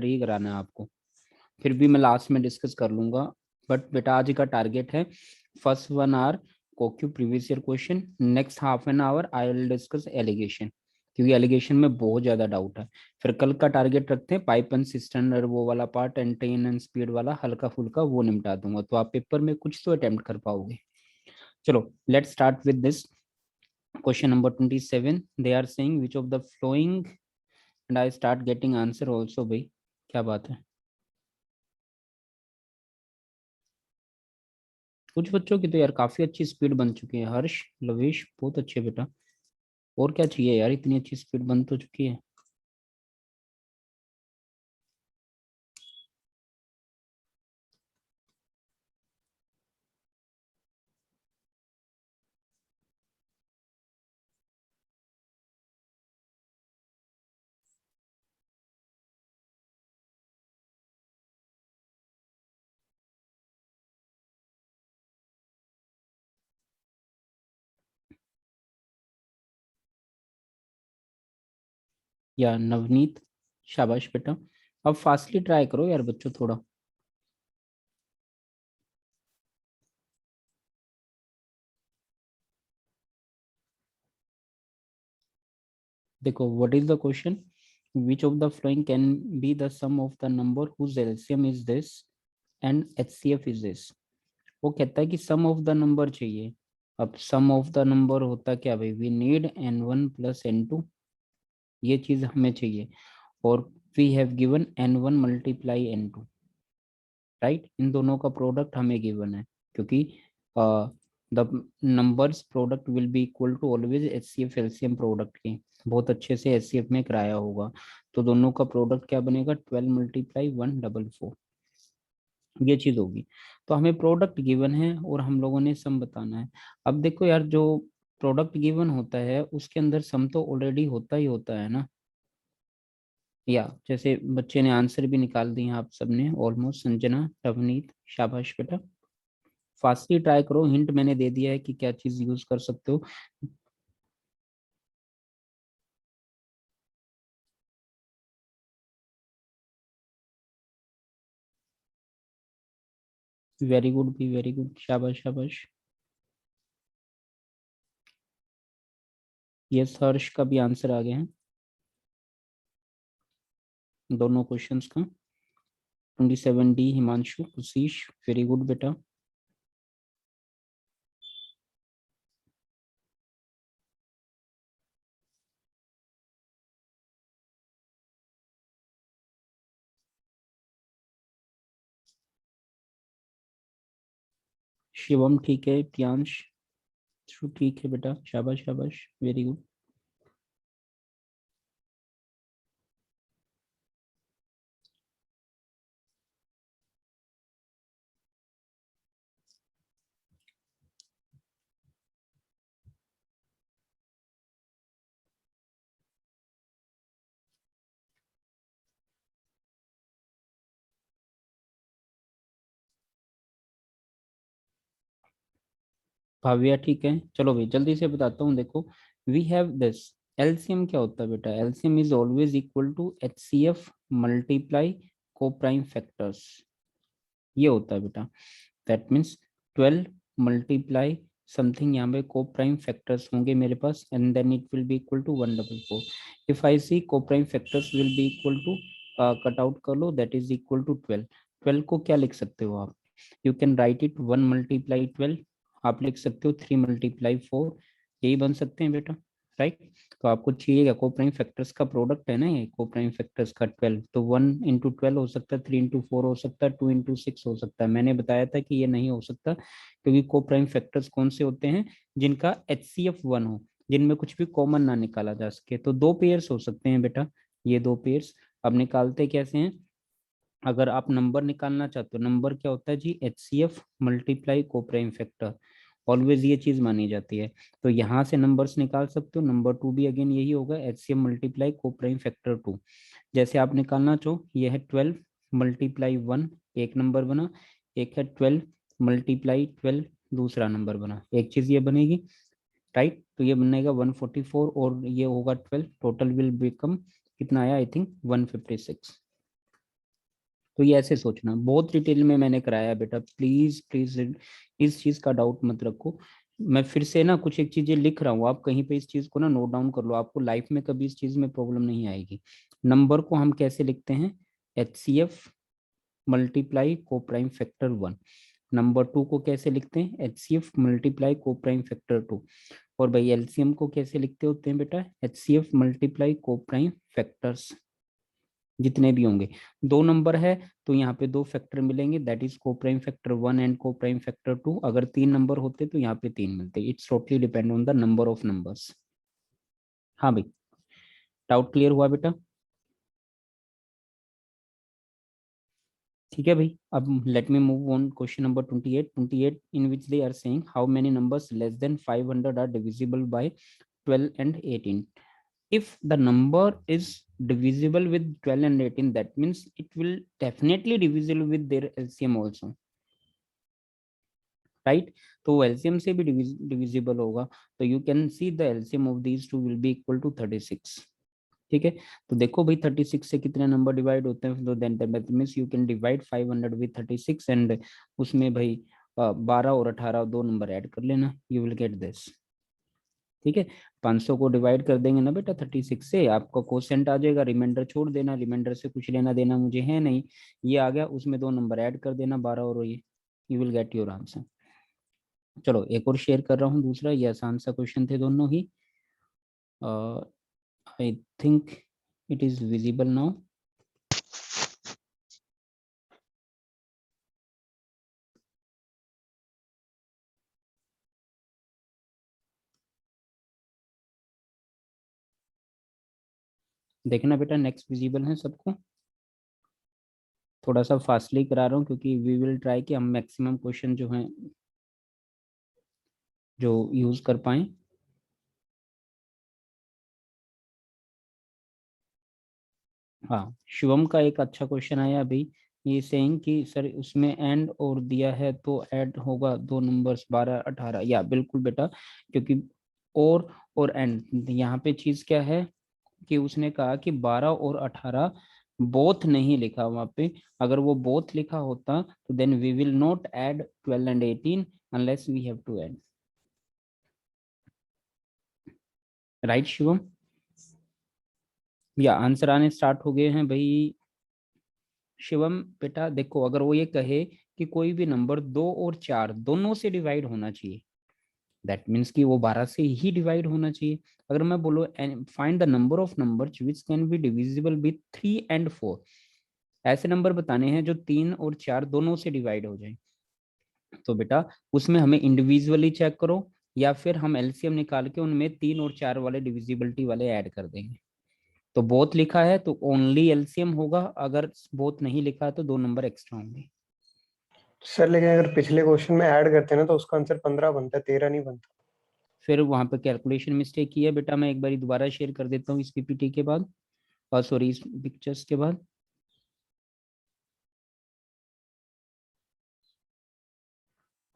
ही कराना है आपको, फिर भी मैं लास्ट में डिस्कस कर लूंगा। बट बेटा आज का टारगेट है फर्स्ट 1 आवर कोक्यू previous year question, next half an hour I will discuss alligation, क्योंकि एलिगेशन में बहुत ज्यादा डाउट है। फिर कल का टारगेट रखते हैं पाइप एंड सिस्टम और वो वाला part and train and speed वाला हल्का फुल्का वो निपटा दूंगा, तो आप पेपर में कुछ तो अटेम्प्ट कर पाओगे। चलो let start with this question number 27। They are saying which of the following, and I start getting answer also भाई, क्या बात है। कुछ बच्चों की तो यार काफी अच्छी स्पीड बन चुकी है, हर्ष लवेश बहुत अच्छे बेटा। और क्या चाहिए यार, इतनी अच्छी स्पीड बन तो चुकी है। या नवनीत, शाबाश बेटा। अब फास्टली ट्राई करो यार बच्चों थोड़ा। देखो what is the question, which of the following can be the sum of the number whose LCM is this and HCF is this. वो कहता है कि सम ऑफ द नंबर चाहिए। अब सम ऑफ द नंबर होता क्या भाई, we need n1 plus n2, ये चीज हमें चाहिए। और we have given n1 multiply n2, right. इन दोनों का प्रोडक्ट हमें गिवन है, क्योंकि the numbers product will be equal to always HCF LCM product के। बहुत अच्छे से एचसीएफ में कराया होगा। तो दोनों का प्रोडक्ट क्या बनेगा, 12 मल्टीप्लाई 144, ये चीज होगी। तो हमें प्रोडक्ट गिवन है और हम लोगों ने सम बताना है। अब देखो यार, जो प्रोडक्ट गिवन होता है उसके अंदर सम तो ऑलरेडी होता ही होता है ना। या जैसे बच्चे ने आंसर भी निकाल दिए आप सबने ऑलमोस्ट, संजना रवनीत, शाबाश बेटा। फास्टली ट्राई करो, हिंट मैंने दे दिया है कि क्या चीज यूज कर सकते हो। वेरी गुड भी, वेरी गुड, शाबाश शाबाश। यस, हर्ष का भी आंसर आ गया है दोनों क्वेश्चंस का। 27D हिमांशु कुशीश, वेरी गुड बेटा। शिवम ठीक है, प्रियांश ठीक है बेटा, शाबाश शाबाश, वेरी गुड। भाव्या ठीक है, चलो भाई जल्दी से बताता हूँ। देखो वी हैव दिस, एलसीएम क्या होता है बेटा, LCM is always equal to HCF multiply को प्राइम फैक्टर्स, ये होता है बेटा। दैट मीन्स 12 मल्टीप्लाई समथिंग, यहाँ पे को प्राइम फैक्टर्स होंगे मेरे पास, and then it will be equal to 144। If I see को prime factors will be equal to, cut out कर लो, दैट इज इक्वल टू 12। 12 को क्या लिख सकते हो आप, you can write it 1 multiply 12, आप लिख सकते हो 3 मल्टीप्लाई 4, यही बन सकते हैं बेटा, राइट। तो आपको चाहिएगा को प्राइम फैक्टर्स का प्रोडक्ट है ना, ये को प्राइम फैक्टर्स का 12, तो 1 इंटू 12 हो सकता है, 3 इंटू 4 हो सकता है, 2 इंटू 6 हो सकता है। मैंने बताया था कि ये नहीं हो सकता, क्योंकि को प्राइम फैक्टर्स कौन से होते हैं, जिनका HCF 1 हो, जिनमें कुछ भी कॉमन ना निकाला जा सके। तो दो पेयर्स हो सकते हैं बेटा, ये दो पेयर्स। अब निकालते कैसे हैं, अगर आप नंबर निकालना चाहते हो, नंबर क्या होता है जी, HCF मल्टीप्लाई को प्राइम फैक्टर, ऑलवेज ये चीज मानी जाती है। तो यहाँ से नंबर्स निकाल सकते हो, नंबर 2 भी अगेन यही होगा, HCF मल्टीप्लाई को प्राइम फैक्टर 2। जैसे आप निकालना चाहो, ये है 12 मल्टीप्लाई 1, एक नंबर बना, एक है 12 मल्टीप्लाई 12, दूसरा नंबर बना, एक चीज ये बनेगी, राइट। तो ये बनेगा 144 और ये होगा 12, टोटल विल बिकम कितना आया, आई थिंक 156। तो ये ऐसे सोचना, बहुत डिटेल में मैंने कराया बेटा, प्लीज प्लीज इस चीज का डाउट मत रखो। मैं फिर से ना कुछ एक चीजें लिख रहा हूँ, आप कहीं पे इस चीज को ना नोट डाउन कर लो, आपको लाइफ में कभी इस चीज में प्रॉब्लम नहीं आएगी। नंबर को हम कैसे लिखते हैं, HCF मल्टीप्लाई को प्राइम फैक्टर 1। नंबर 2 को कैसे लिखते हैं, HCF मल्टीप्लाई को प्राइम फैक्टर 2। और भाई एलसीएम को कैसे लिखते होते हैं बेटा, HCF मल्टीप्लाई को प्राइम फैक्टर्स जितने भी होंगे। दो नंबर है तो यहाँ पे दो फैक्टर मिलेंगे, दैट इज को प्राइम फैक्टर 1 एंड को प्राइम फैक्टर 2। अगर तीन नंबर होते तो यहाँ पे तीन मिलते। It's totally depend on the number of numbers. हाँ भाई, डाउट क्लियर हुआ बेटा? ठीक है भाई, अब let me move on question number 28 in which they are saying how many numbers less than 500 are divisible by 12 and 18। if the number is divisible with 12 and 18, that means it will definitely divisible with their LCM also, right? तो LCM से भी divisible होगा, तो you can see the LCM of these two will be equal to 36। ठीक है, तो देखो भाई 36 से कितने नंबर डिवाइड होते हैं, तो then that means you can divide 500 with 36 and उसमें भाई 12 और 18 दो नंबर ऐड कर लेना, यू विल गेट दिस। ठीक है, 500 को डिवाइड कर देंगे ना बेटा 36 से, आपका कोसेंट आ जाएगा, रिमाइंडर छोड़ देना, रिमाइंडर से कुछ लेना देना मुझे है नहीं, ये आ गया, उसमें दो नंबर ऐड कर देना 12 और ये, you will get your answer. चलो एक और शेयर कर रहा हूँ दूसरा, ये आसान सा क्वेश्चन थे दोनों ही। I think it is visible now. देखना बेटा नेक्स्ट विजिबल है सबको, थोड़ा सा फास्टली करा रहा हूँ क्योंकि वी विल ट्राई कि हम मैक्सिमम क्वेश्चन जो हैं जो यूज कर पाए। हाँ, शिवम का एक अच्छा क्वेश्चन आया अभी, ये सेइंग कि सर उसमें एंड और दिया है तो ऐड होगा दो नंबर्स 12 18, या बिल्कुल बेटा, क्योंकि और एंड यहाँ पे चीज क्या है कि उसने कहा कि 12 और 18 बोथ नहीं लिखा वहां पे, अगर वो बोथ लिखा होता तो then we will not add 12 and 18 unless we have to add, right Shivam? या आंसर आने स्टार्ट हो गए हैं भाई। शिवम बेटा देखो, अगर वो ये कहे कि कोई भी नंबर 2 और 4 दोनों से डिवाइड होना चाहिए, दैट मीन्स कि वो 12 से ही डिवाइड होना चाहिए। अगर मैं बोलो find the number of numbers which can be divisible with 3 and 4, ऐसे नंबर बताने हैं जो 3 और 4 दोनों से डिवाइड हो जाए, तो बेटा उसमें हमें इंडिविजुअली चेक करो, या फिर हम एलसीएम निकाल के उनमें 3 और 4 वाले डिविजिबिलिटी वाले ऐड कर देंगे। तो बोथ लिखा है तो ओनली एलसीएम होगा, अगर बोथ नहीं लिखा है तो दो नंबर एक्स्ट्रा होंगे। सर लेकिन अगर पिछले क्वेश्चन में ऐड करते हैं ना तो उसका आंसर 15 बनता है, 13 नहीं बनता। फिर वहां पे कैलकुलेशन मिस्टेक की है बेटा, मैं एक बार दोबारा शेयर कर देता हूँ इस पीपीटी के बाद, और सॉरी इस पिक्चर्स के बाद।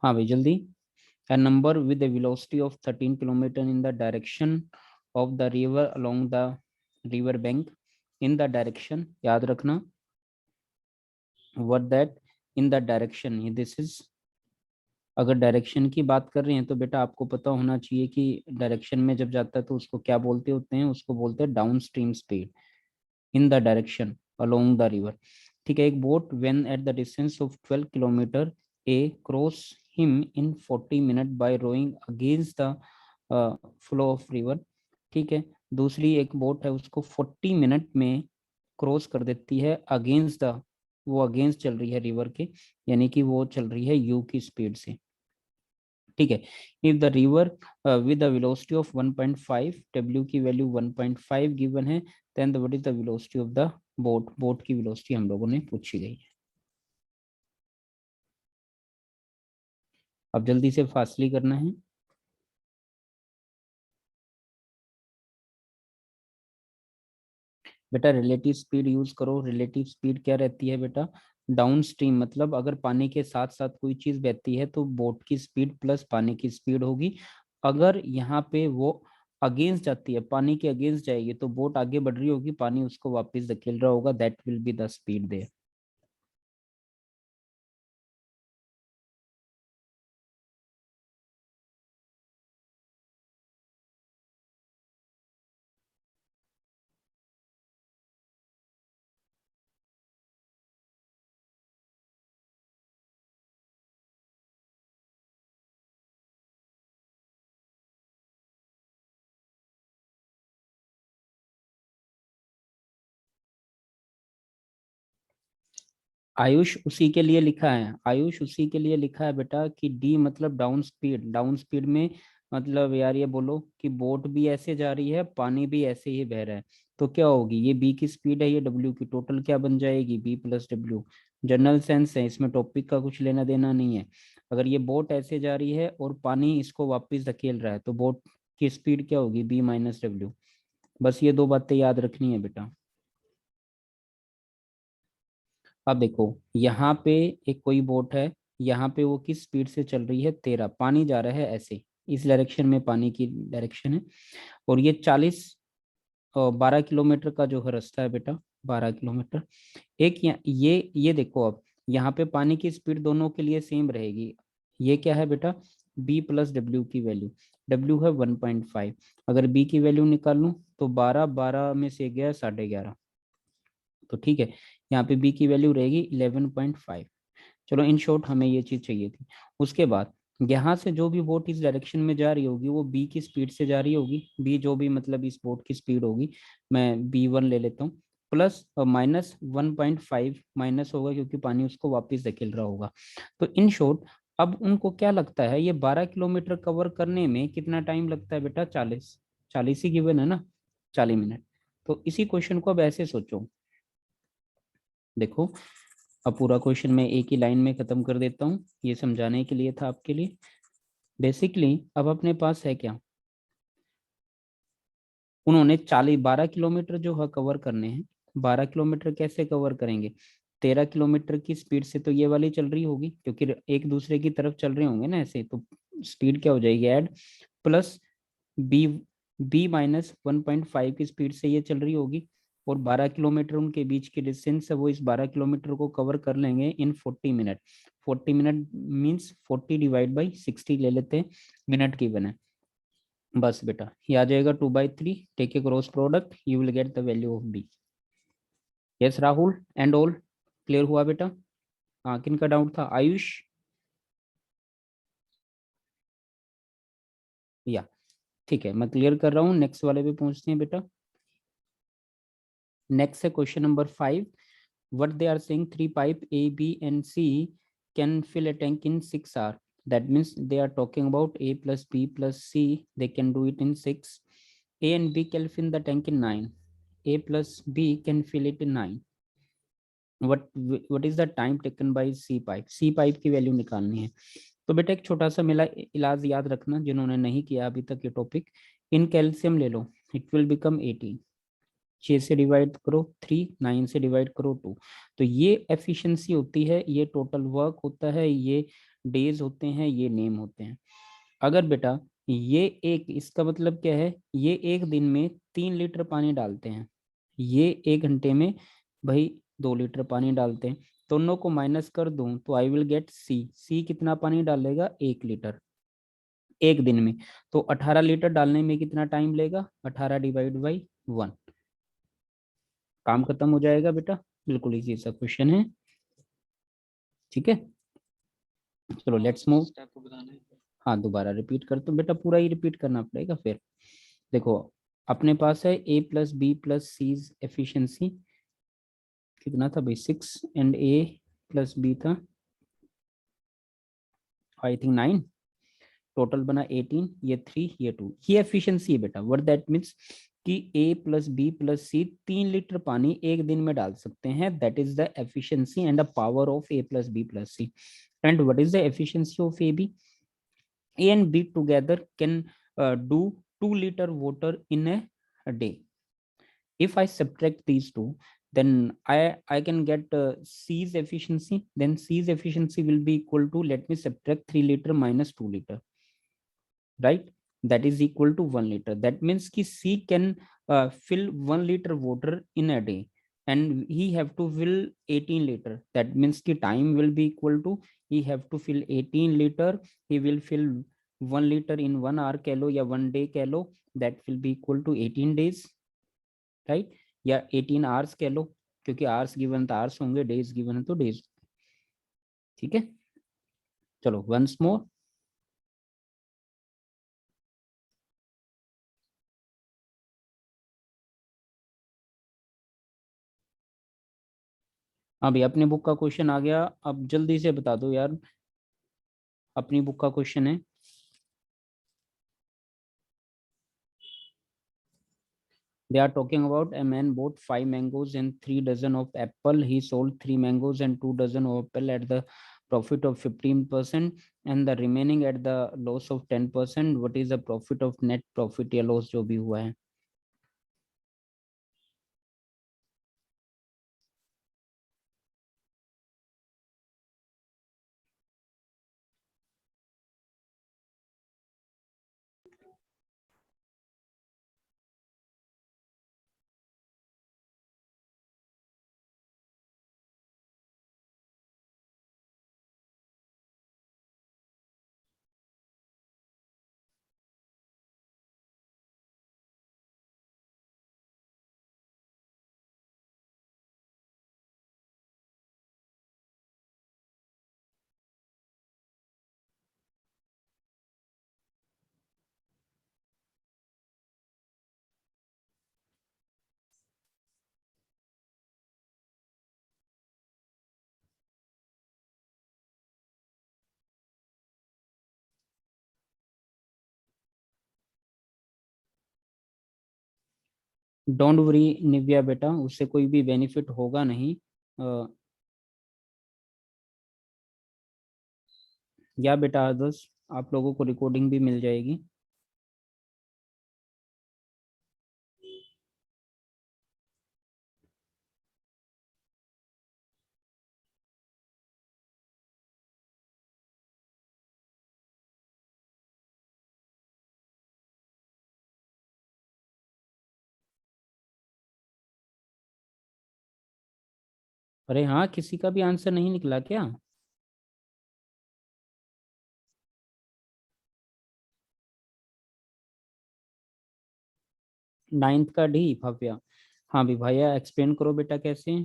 हाँ भाई जल्दी। A number with a velocity of 13 kilometer in the direction of the river along the river bank in the direction, याद रखना, what that in the direction, this is, अगर डायरेक्शन की बात कर रहे हैं तो बेटा आपको पता होना चाहिए कि डायरेक्शन में जब जाता है तो उसको क्या बोलते होते हैं, उसको बोलते हैं downstream speed in the direction along the river. ठीक है, एक boat when at the distance of 12 kilometre across him in 40 minute by rowing against the flow of river. ठीक है, दूसरी एक बोट है उसको 40 मिनट में क्रॉस कर देती है अगेंस्ट द, वो अगेंस्ट चल रही है रिवर के, यानी कि वो चल रही है यू की स्पीड से। ठीक है, if the river with the velocity of 1.5, w की वैल्यू 1.5 गिवन है, then the what is the velocity of the boat, boat की वेलोसिटी हम लोगों ने पूछी गई है। अब जल्दी से फास्टली करना है बेटा, रिलेटिव स्पीड यूज करो। रिलेटिव स्पीड क्या रहती है बेटा, डाउन स्ट्रीम, मतलब अगर पानी के साथ साथ कोई चीज बहती है तो बोट की स्पीड प्लस पानी की स्पीड होगी। अगर यहाँ पे वो अगेंस्ट जाती है, पानी के अगेंस्ट जाएगी, तो बोट आगे बढ़ रही होगी, पानी उसको वापस धकेल रहा होगा, that will be the speed there. Ayush उसी के लिए लिखा है, आयुष उसी के लिए लिखा है बेटा कि डी मतलब डाउन स्पीड, डाउन स्पीड में मतलब यार ये बोलो कि बोट भी ऐसे जा रही है, पानी भी ऐसे ही बह रहा है, तो क्या होगी, ये बी की स्पीड है, ये डब्ल्यू की, टोटल क्या बन जाएगी, बी प्लस डब्ल्यू। जनरल सेंस है, इसमें टॉपिक का कुछ लेना देना नहीं है। अगर ये बोट ऐसे जा रही है और पानी इसको वापस धकेल रहा है, तो बोट की स्पीड क्या होगी, बी माइनस डब्ल्यू। बस ये दो बातें याद रखनी है बेटा। अब देखो यहाँ पे एक कोई बोट है, यहाँ पे वो किस स्पीड से चल रही है, 13, पानी जा रहा है ऐसे, इस डायरेक्शन में पानी की डायरेक्शन है, और ये 12 किलोमीटर का जो है रास्ता है बेटा, 12 किलोमीटर। एक ये देखो, अब यहाँ पे पानी की स्पीड दोनों के लिए सेम रहेगी। ये क्या है बेटा, बी प्लस डब्ल्यू की वैल्यू, डब्ल्यू है 1.5, अगर बी की वैल्यू निकाल लूँ तो 12, 12 में से गया 11.5, तो ठीक है, यहाँ पे बी की वैल्यू रहेगी 11.5। चलो इन शॉर्ट हमें ये चीज चाहिए थी। उसके बाद यहाँ से जो भी बोट इस डायरेक्शन में जा रही होगी वो बी की स्पीड से जा रही होगी, बी जो भी मतलब इस बोट की स्पीड होगी, मैं B1 ले लेता हूँ, प्लस माइनस 1.5 माइनस होगा क्योंकि पानी उसको वापस धकेल रहा होगा। तो इन शॉर्ट अब उनको क्या लगता है, ये 12 किलोमीटर कवर करने में कितना टाइम लगता है बेटा, 40, 40 ही गिवन है ना, 40 मिनट। तो इसी क्वेश्चन को अब ऐसे सोचो, देखो अब पूरा क्वेश्चन मैं एक ही लाइन में खत्म कर देता हूँ, ये समझाने के लिए था आपके लिए। बेसिकली अब अपने पास है क्या, उन्होंने 12 किलोमीटर जो है कवर करने हैं, 12 किलोमीटर कैसे कवर करेंगे, 13 किलोमीटर की स्पीड से तो ये वाली चल रही होगी क्योंकि एक दूसरे की तरफ चल रहे होंगे ना ऐसे, तो स्पीड क्या हो जाएगी, add, plus b, b minus 1.5 की स्पीड से ये चल रही होगी, और 12 किलोमीटर उनके बीच की डिस्टेंस है, वो इस 12 किलोमीटर को कवर कर लेंगे इन 40 minute. 40 minute means 40 divide by 60 ले लेते हैं, मिनट की बने, बस बेटा ये आ जाएगा 2/3, take a cross product, you will get the value of b. Yes Rahul and all, clear हुआ बेटा। हाँ किन का डाउट था, आयुष, या ठीक है मैं क्लियर कर रहा हूँ, नेक्स्ट वाले पे पहुंचते हैं बेटा। नेक्स्ट है question number 5, what they are saying, three pipe A, B and C can fill a tank in 6 hours. That means they are talking about A plus B plus C, they can do it in 6. A and B can fill the tank in 9. A plus B can fill it in 9. What is the time taken by C pipe, C pipe की value निकालनी है। तो बेटा एक छोटा सा मेरा इलाज याद रखना जिन्होंने नहीं किया अभी तक ये टॉपिक, इन कैल्शियम ले लो, इट विल बिकम 18, 6 से डिवाइड करो 3, 9 से डिवाइड करो 2, तो ये एफिशिएंसी होती है, ये टोटल वर्क होता है, ये डेज होते हैं, ये नेम होते हैं। अगर बेटा ये एक, इसका मतलब क्या है, ये एक दिन में 3 लीटर पानी डालते हैं, ये 1 घंटे में भाई 2 लीटर पानी डालते हैं, दोनों को माइनस कर दूं तो आई विल गेट सी, सी कितना पानी डालेगा, 1 लीटर एक दिन में, तो 18 लीटर डालने में कितना टाइम लेगा, 18 डिवाइड बाई 1, काम खत्म हो जाएगा बेटा, बिल्कुल इजी सा क्वेश्चन है, ठीक है। चलो लेट्स मूव, हाँ दोबारा रिपीट कर, तो बेटा पूरा ही रिपीट करना पड़ेगा फिर। देखो अपने पास है ए प्लस बी प्लस सी एफिशिएंसी, कितना था भाई 6, एंड ए प्लस बी था आई थिंक 9, टोटल बना 18, ये 3 ये 2, ये एफिशिएंसी है बेटा, व्हाट दैट मीन्स कि A plus B plus C 3 litre पानी एक दिन में डाल सकते हैं, that is the efficiency and the power of A plus B plus C. And what is the efficiency of A B, A and B together can do 2 liter water in a day. If I subtract these two, then I can get C's efficiency. Then C's efficiency will be equal to, let me subtract 3 liter minus 2 liter, right? That is equal to 1 liter. That means ki C can fill 1 liter water in a day, and he have to fill 18 liter. That means ki time will be equal to, he have to fill 18 liter, he will fill 1 liter in 1 hour कह लो या 1 day कह लो, that will be equal to 18 days, right? या 18 hours कह लो, क्योंकि hours given तो hours होंगे, days given है तो days, ठीक है। चलो once more, हाँ भाई, अपने बुक का क्वेश्चन आ गया, अब जल्दी से बता दो यार। अपनी बुक का क्वेश्चन है। They are talking about a man bought 5 mangoes and 3 dozen of apple. He sold 3 mangoes and 2 dozen of apple at the profit of 15% and the remaining at the loss of 10%. What is the profit of net profit या loss जो भी हुआ है? Don't worry Nivea बेटा, उससे कोई भी benefit होगा नहीं। या बेटा आदर्श, आप लोगों को रिकॉर्डिंग भी मिल जाएगी। अरे हाँ, किसी का भी आंसर नहीं निकला क्या? 9th का डी भव्या। हाँ भी भैया, एक्सप्लेन करो बेटा कैसे।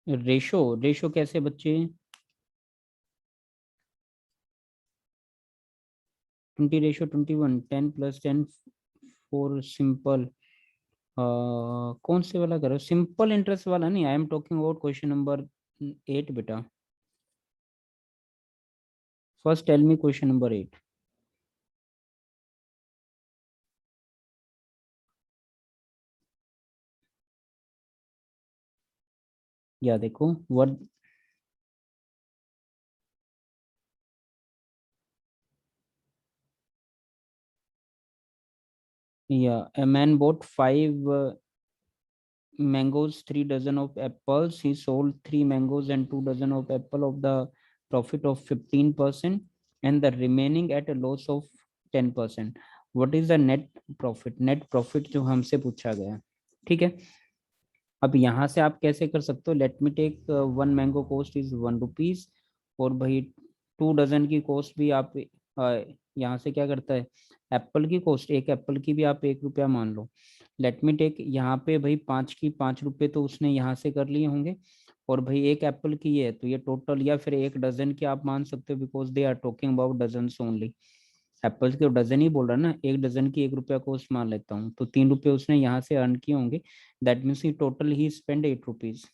रेशो रेशो कैसे बच्चे? 20:21, 10+10 फॉर सिंपल। कौन से वाला करो? सिंपल इंटरेस्ट वाला नहीं, I am talking about question number 8 बेटा। First tell me question number 8। या देखो वर्ड। या a man bought 5 mangoes, 3 dozen of apples. He sold 3 mangoes and 2 dozen of apple of the profit of 15% and the remaining at a loss of 10%. What is the net profit? Net profit जो हमसे पूछा गया है, ठीक है। अब यहाँ से आप कैसे कर सकते हो? Let me take 1 mango cost is 1 rupees, और भाई 2 डजन की कॉस्ट भी आप यहाँ से क्या करता है, एप्पल की कॉस्ट, एक एप्पल की भी आप 1 रुपया मान लो। लेट मी टेक यहाँ पे भाई 5 की 5 रुपए तो उसने यहाँ से कर लिए होंगे, और भाई एक एप्पल की है तो ये टोटल, या फिर 1 डजन की आप मान सकते हो, because they are talking about dozen only. Apples के डजन ही बोल रहा ना, 1 डजन की 1 रुपया कॉस्ट मान लेता हूँ, तो 3 रुपये उसने यहाँ से अर्न किए होंगे। That means he total he spend 8 rupees.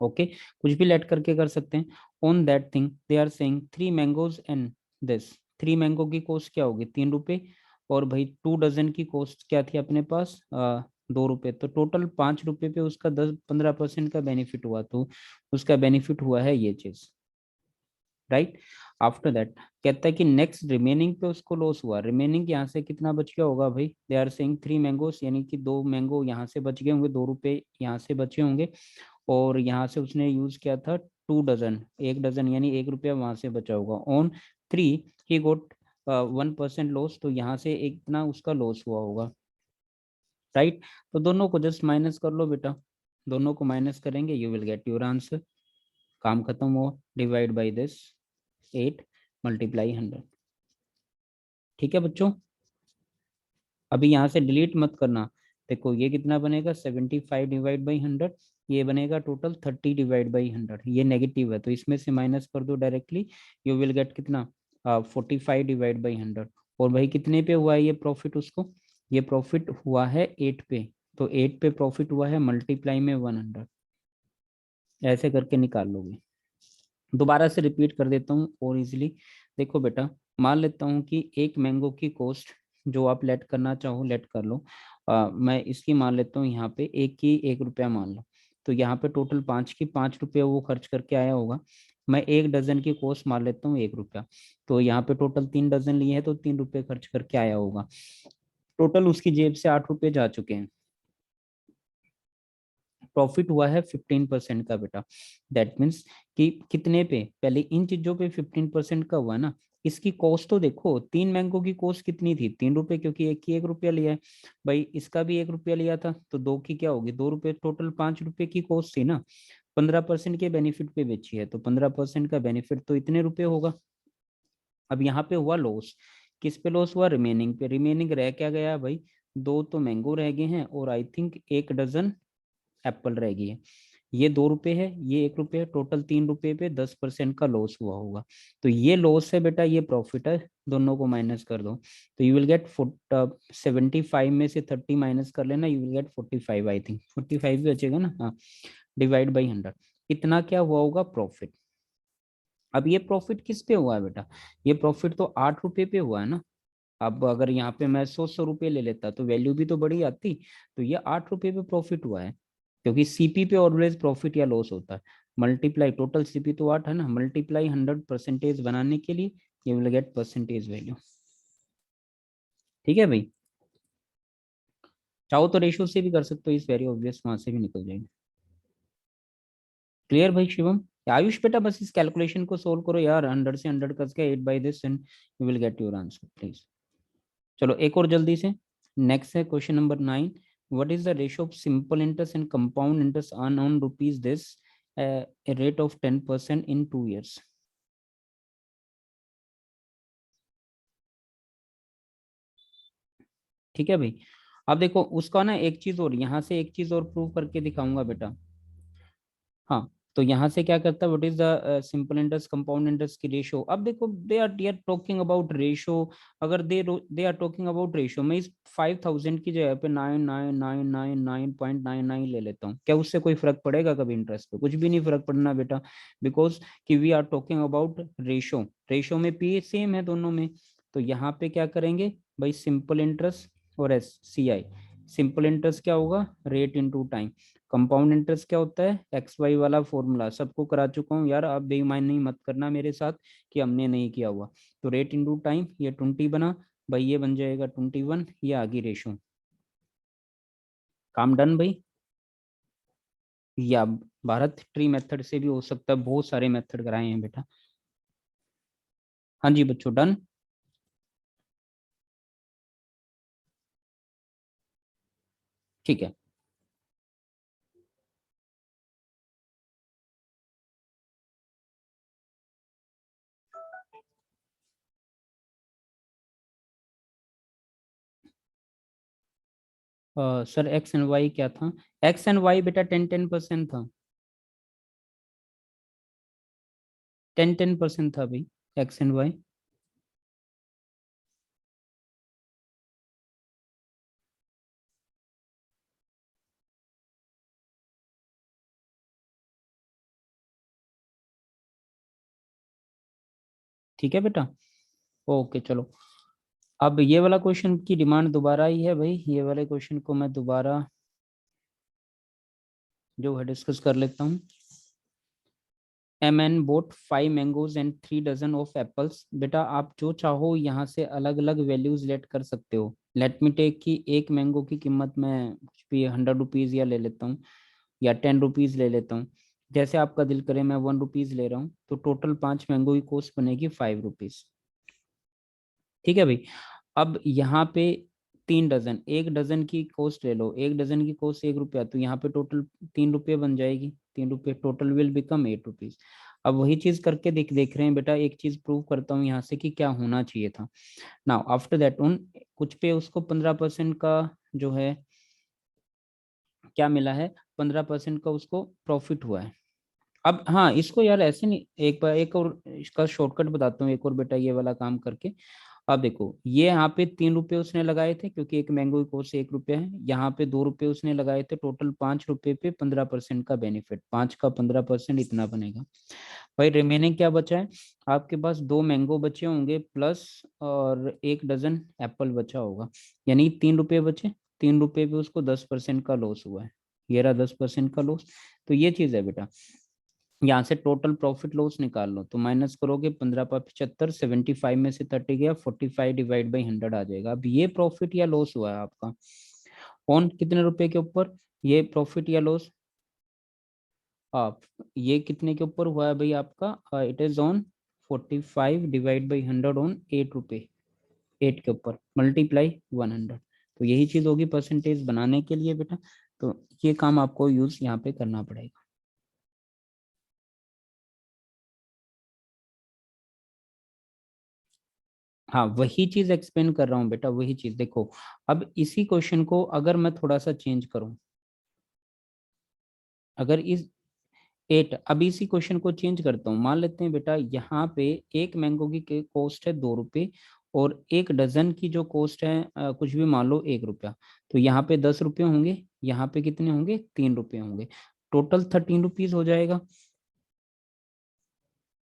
Okay, कुछ भी लेट करके कर सकते हैं। On that thing they are saying 3 mangoes and this. 3 mango की कॉस्ट क्या होगी? 3 रुपये। और भाई 2 डजन की कॉस्ट क्या थी अपने पास? 2 रुपये। तो टोटल 5 रुपये पे उसका 10-15% का बेनिफिट हुआ, तो उसका बेनिफिट हुआ है ये चीज, राइट। आफ्टर दैट कहता है कि नेक्स्ट रिमेनिंग पे उसको लॉस हुआ। रिमेनिंग यहाँ से कितना बच गया होगा भाई? दे आर सेइंग 3 मैंगोस, यानी कि 2 मैंगो यहाँ से बच गए होंगे, 2 रुपये यहाँ से बचे होंगे, और यहाँ से उसने यूज किया था 2 डजन, 1 डजन, यानी 1 रुपया वहां से बचा होगा। ऑन 3 ही गोट 1% लॉस, तो यहाँ से इतना उसका लॉस हुआ होगा, राइट। तो दोनों को जस्ट माइनस कर लो बेटा, दोनों को माइनस करेंगे you will get your answer. काम खत्म हुआ। Divide by this 8 multiply 100। ठीक है बच्चों, अभी यहाँ से डिलीट मत करना। देखो ये कितना बनेगा? 75 डिवाइड बाई 100। ये बनेगा टोटल 30 डिवाइड बाई 100। ये नेगेटिव है तो इसमें से माइनस कर दो डायरेक्टली। यू विल गेट कितना? 45 डिवाइड बाई 100। और भाई कितने पे हुआ है ये प्रॉफिट उसको, ये प्रॉफिट हुआ है 8 पे, तो 8 पे प्रॉफिट हुआ है, मल्टीप्लाई में 100, ऐसे करके निकाल लोगे। दोबारा से रिपीट कर देता हूँ और इजीली। देखो बेटा, मान लेता हूँ कि एक मैंगो की कॉस्ट जो आप लेट करना चाहो लेट कर लो। मैं इसकी मान लेता हूँ यहाँ पे एक की 1 रुपया मान लो, तो यहाँ पे टोटल 5 की 5 रुपये वो खर्च करके आया होगा। मैं 1 डजन की कॉस्ट मान लेता हूँ 1 रुपया, तो यहाँ पे टोटल 3 डजन लिए हैं तो 3 रुपये खर्च करके आया होगा। टोटल उसकी जेब से 8 रुपये जा चुके हैं। प्रॉफिट हुआ है 15% का बेटा। दैट मीन्स कि कितने पे, पहले इन चीजों पे 15% का हुआ ना। इसकी कॉस्ट तो देखो, 3 मैंगो की कॉस्ट कितनी थी, 3 रुपए, क्योंकि एक की 1 रुपया लिया है। भाई इसका भी 1 रुपया लिया था, तो दो की क्या होगी, 2 रुपये, टोटल 5 रुपए की कॉस्ट थी ना। 15% के बेनिफिट पे बेची है, तो 15% का बेनिफिट तो इतने रुपए होगा। अब यहाँ पे हुआ लॉस, किस पे लॉस हुआ, रिमेनिंग पे। रिमेनिंग रह क्या गया भाई, दो तो मैंगो रह गए हैं और आई थिंक 1 डजन एप्पल रह गई है। ये 2 रुपए है, ये 1 रुपए है, टोटल 3 रुपए पे 10% का लॉस हुआ होगा। तो ये लॉस है बेटा, ये प्रॉफिट है, दोनों को माइनस कर दो, तो यू विल गेट 75 में से 30 माइनस कर लेना, you will gate 45, I think 45 भी बचेगा ना, हाँ। डिवाइड बाई 100, इतना क्या हुआ होगा प्रॉफिट। अब ये प्रॉफिट किस पे हुआ है बेटा, ये प्रॉफिट तो 8 रुपए पे हुआ है ना। अब अगर यहाँ पे मैं 100 रुपए ले लेता तो वैल्यू भी तो बड़ी आती। तो ये 8 रुपए पे प्रॉफिट हुआ है, क्योंकि सीपी पे ऑलवेज प्रॉफिट या लॉस होता है। मल्टीप्लाई, टोटल सीपी तो 8 है ना, मल्टीप्लाई 100% बनाने के लिए ये विल गेट परसेंटेज वैल्यू। ठीक है भाई, चाहो तो रेशियो से भी कर सकते हो, इस वेरी ऑब्वियस, वहां से भी निकल जाएगी। क्लियर भाई शिवम। आयुष बेटा बस इस कैलकुलेशन को सोल्व करो यार, 100 से 100 कस के 8 by this and you will get your answer please. चलो एक और जल्दी से। नेक्स्ट है question number 9। What is the ratio of simple interest and compound interest earn on rupees this a rate of 10% in 2 years। ठीक है भाई। अब देखो उसका ना एक चीज और, यहाँ से एक चीज और प्रूव करके दिखाऊंगा बेटा। हाँ, तो यहाँ से क्या करता है, what is the simple interest compound interest की रेशियो। अब देखो they are talking about ratio. अगर they are talking about ratio, मैं इस 5000 की जगह पे 999999.99 ले लेता हूँ, क्या उससे कोई फर्क पड़ेगा कभी इंटरेस्ट पे, कुछ भी नहीं फर्क पड़ना बेटा। बिकॉज कि we are talking about ratio, ratio में पी सेम है दोनों में। तो यहाँ पे क्या करेंगे भाई, सिंपल इंटरेस्ट और S C I. Simple interest क्या होगा, rate into time. Compound interest क्या होता है, एक्स वाई वाला फॉर्मूला, सबको करा चुका हूँ यार, आप बेईमानी मत करना मेरे साथ कि हमने नहीं किया हुआ। तो रेट इंटू टाइम, ये 20 बना भाई, ये बन जाएगा 21, ये आगे रेशो। काम डन भाई। या भारत ट्री मेथड से भी हो सकता है, बहुत सारे मेथड कराए हैं बेटा। हाँ जी बच्चों, डन। ठीक है। सर एक्स एंड वाई क्या था, एक्स एंड वाई बेटा 10-10% था, 10-10% था भाई, एक्स एंड वाई। ठीक है बेटा, ओके चलो। अब ये वाला क्वेश्चन की डिमांड दोबारा आई है भाई, ये वाले क्वेश्चन को मैं दोबारा जो है डिस्कस कर लेता हूँ। MN bought 5 mangoes and 3 dozen of apples. बेटा आप जो चाहो यहाँ से अलग अलग वैल्यूज लेट कर सकते हो। लेट मी टेक कि एक मैंगो की कीमत मैं कुछ भी 100 रुपीज या ले लेता हूँ, या 10 रुपीज ले लेता हूँ। जैसे आपका दिल करे, मैं 1 रुपीज ले रहा हूँ, तो टोटल 5 मैंगो की कॉस्ट बनेगी 5 रुपीज। ठीक है भाई। अब यहाँ पे 3 डजन, 1 डजन की कॉस्ट ले लो, 1 डजन की कॉस्ट 1 रुपया, तो यहाँ पे टोटल 3 रुपये बन जाएगी, 3 रुपये, टोटल विल बिकम 8 रुपीज। अब वही चीज करके देख देख रहे हैं बेटा, एक चीज प्रूव करता हूँ यहाँ से कि क्या होना चाहिए था। नाउ आफ्टर दैट उन कुछ पे उसको 15% का जो है क्या मिला है, 15% का उसको प्रॉफिट हुआ है। अब हाँ, इसको यार ऐसे नहीं, एक बार एक और इसका शॉर्टकट बताता हूँ एक और बेटा, ये वाला काम करके। अब देखो ये यहाँ पे 3 रुपए उसने लगाए थे क्योंकि एक मैंगो की कॉस्ट 1 रुपया है, यहाँ पे 2 रुपए उसने लगाए थे, टोटल 5 रुपए पे 15% का बेनिफिट, 5 का 15% इतना बनेगा। भाई रिमेनिंग क्या बचा है, आपके पास 2 मैंगो बचे होंगे प्लस और 1 डजन एप्पल बचा होगा, यानी 3 रुपए बचे। 3 रुपए पे उसको 10% का लॉस हुआ है, ये रहा 10% का लॉस। तो ये चीज है बेटा, यहाँ से टोटल प्रॉफिट लॉस निकाल लो, तो माइनस करोगे 15 × 75, 75 में से 30 गया, 45/100 आ जाएगा। अब ये प्रॉफिट या लॉस हुआ है आपका ऑन कितने रुपए के ऊपर, ये प्रॉफिट या लॉस आप, ये कितने के ऊपर हुआ है भाई आपका, इट इज ऑन 45/100 ऑन 8 रुपए, 8 के ऊपर मल्टीप्लाई 100। तो यही चीज होगी परसेंटेज बनाने के लिए बेटा, तो ये काम आपको यूज यहाँ पे करना पड़ेगा। हाँ वही चीज एक्सप्लेन कर रहा हूँ बेटा, वही चीज देखो। अब इसी क्वेश्चन को अगर मैं थोड़ा सा चेंज करूं, अगर इस 8, अब इसी क्वेश्चन को चेंज करता हूँ, मान लेते हैं बेटा यहाँ पे एक मैंगो की कॉस्ट है 2 रुपए, और 1 डजन की जो कॉस्ट है कुछ भी मान लो 1 रुपया, तो यहाँ पे 10 रुपये होंगे, यहाँ पे कितने होंगे 3 रुपये होंगे, टोटल 13 रुपीज हो जाएगा।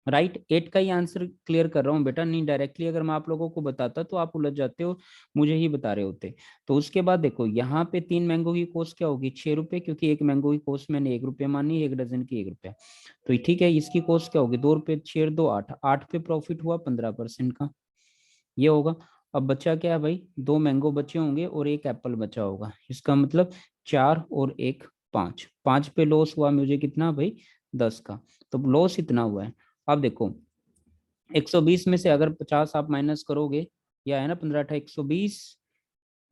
राइट, 8 का ही आंसर क्लियर कर रहा हूँ बेटा, नहीं डायरेक्टली अगर मैं आप लोगों को बताता तो आप उलझ जाते हो, मुझे ही बता रहे होते। तो उसके बाद देखो यहाँ पे 3 मैंगो की कॉस्ट क्या होगी 6 रुपए, क्योंकि एक मैंगो की कॉस्ट मैंने 1 रुपये मानी, 1 डजन की 1 रुपया। तो ठीक है, इसकी कॉस्ट क्या होगी 2 रुपये, 6 और 2 8, 8 पे प्रॉफिट हुआ 15% का, ये होगा। अब बचा क्या है भाई, 2 मैंगो बचे होंगे और एक एप्पल बचा होगा, इसका मतलब 4 और 1 5, 5 पे लॉस हुआ मुझे कितना भाई 10 का, तो लॉस इतना हुआ है। अब देखो 120 में से अगर 50 आप माइनस करोगे, या है ना 15 × 8 = 120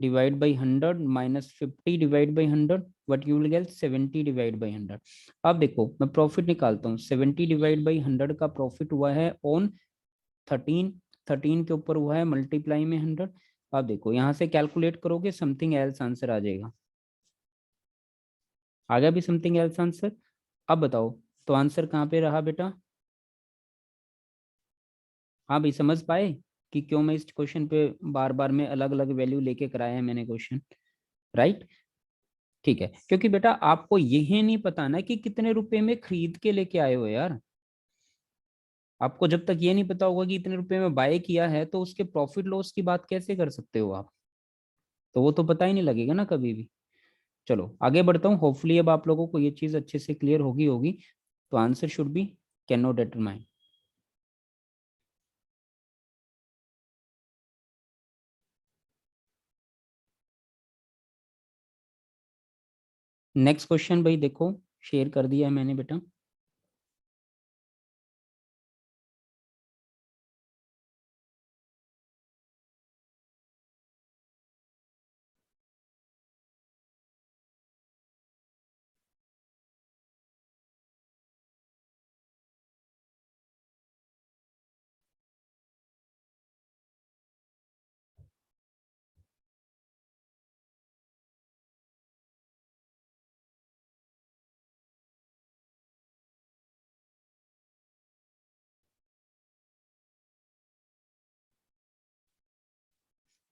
divide by 100 minus 50/100, what you will gate 70/100। अब देखो मैं प्रॉफिट निकालता हूँ, 70/100 का प्रॉफिट हुआ है ऑन 13, 13 के ऊपर हुआ है मल्टीप्लाई में 100। अब देखो यहाँ से कैलकुलेट करोगे समथिंग एल्स आंसर आ जाएगा, आ गया भी समथिंग एल्स आंसर। अब बताओ तो आंसर कहाँ पे रहा बेटा, हाँ भाई समझ पाए कि क्यों मैं इस क्वेश्चन पे बार बार में अलग अलग वैल्यू लेके कराया है मैंने क्वेश्चन, राइट। ठीक है, क्योंकि बेटा आपको यही नहीं पता ना कि कितने रुपए में खरीद के लेके आए हो यार, आपको जब तक ये नहीं पता होगा कि इतने रुपए में बाय किया है तो उसके प्रॉफिट लॉस की बात कैसे कर सकते हो आप, तो वो तो पता ही नहीं लगेगा ना कभी भी। चलो आगे बढ़ता हूँ, होपफुली अब आप लोगों को ये चीज अच्छे से क्लियर होगी होगी। तो answer should be can not determine. Next question भाई देखो, शेयर कर दिया है मैंने बेटा।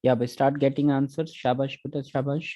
या भाई स्टार्ट गेटिंग आंसर्स, शाबाश बेटा शाबाश।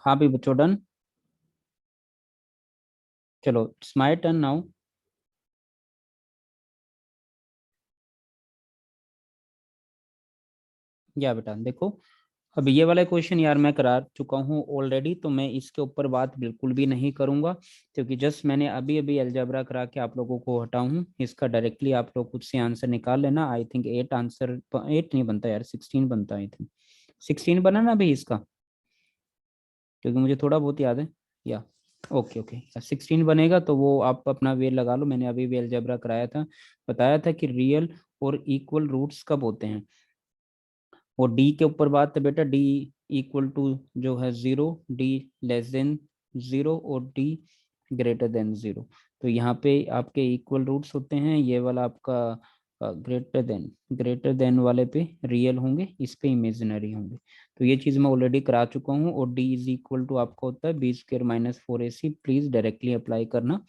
हाँ भाई बच्चों डन। चलो इट्स माय टर्न नाउ। या बेटा देखो, अब ये वाला क्वेश्चन यार मैं करा चुका हूँ ऑलरेडी, तो मैं इसके ऊपर बात बिल्कुल भी नहीं करूंगा, क्योंकि जस्ट मैंने अभी अभी अलजेब्रा करा के आप लोगों को हटा हूँ। इसका डायरेक्टली आप लोग खुद से आंसर निकाल लेना। आई थिंक 8 आंसर, 8 नहीं बनता यार, 16 बनता है। आई थिंक 16 बना ना अभी इसका, क्योंकि मुझे थोड़ा बहुत याद है। या ओके ओके, 16 बनेगा, तो वो आप अपना वे लगा लो। मैंने अभी भी अलजेब्रा कराया था, बताया था कि रियल और इक्वल रूट्स कब होते हैं। और डी के ऊपर बात है बेटा, डी इक्वल टू जो है 0, डी लेस देन 0 और डी ग्रेटर देन 0। तो यहाँ पे आपके इक्वल रूट्स होते हैं, ये वाला आपका ग्रेटर देन वाले पे रियल होंगे, इस पे इमेजिनरी होंगे। तो ये चीज मैं ऑलरेडी करा चुका हूँ। और डी इज इक्वल टू आपका होता है b² - 4ac। Please directly apply करना।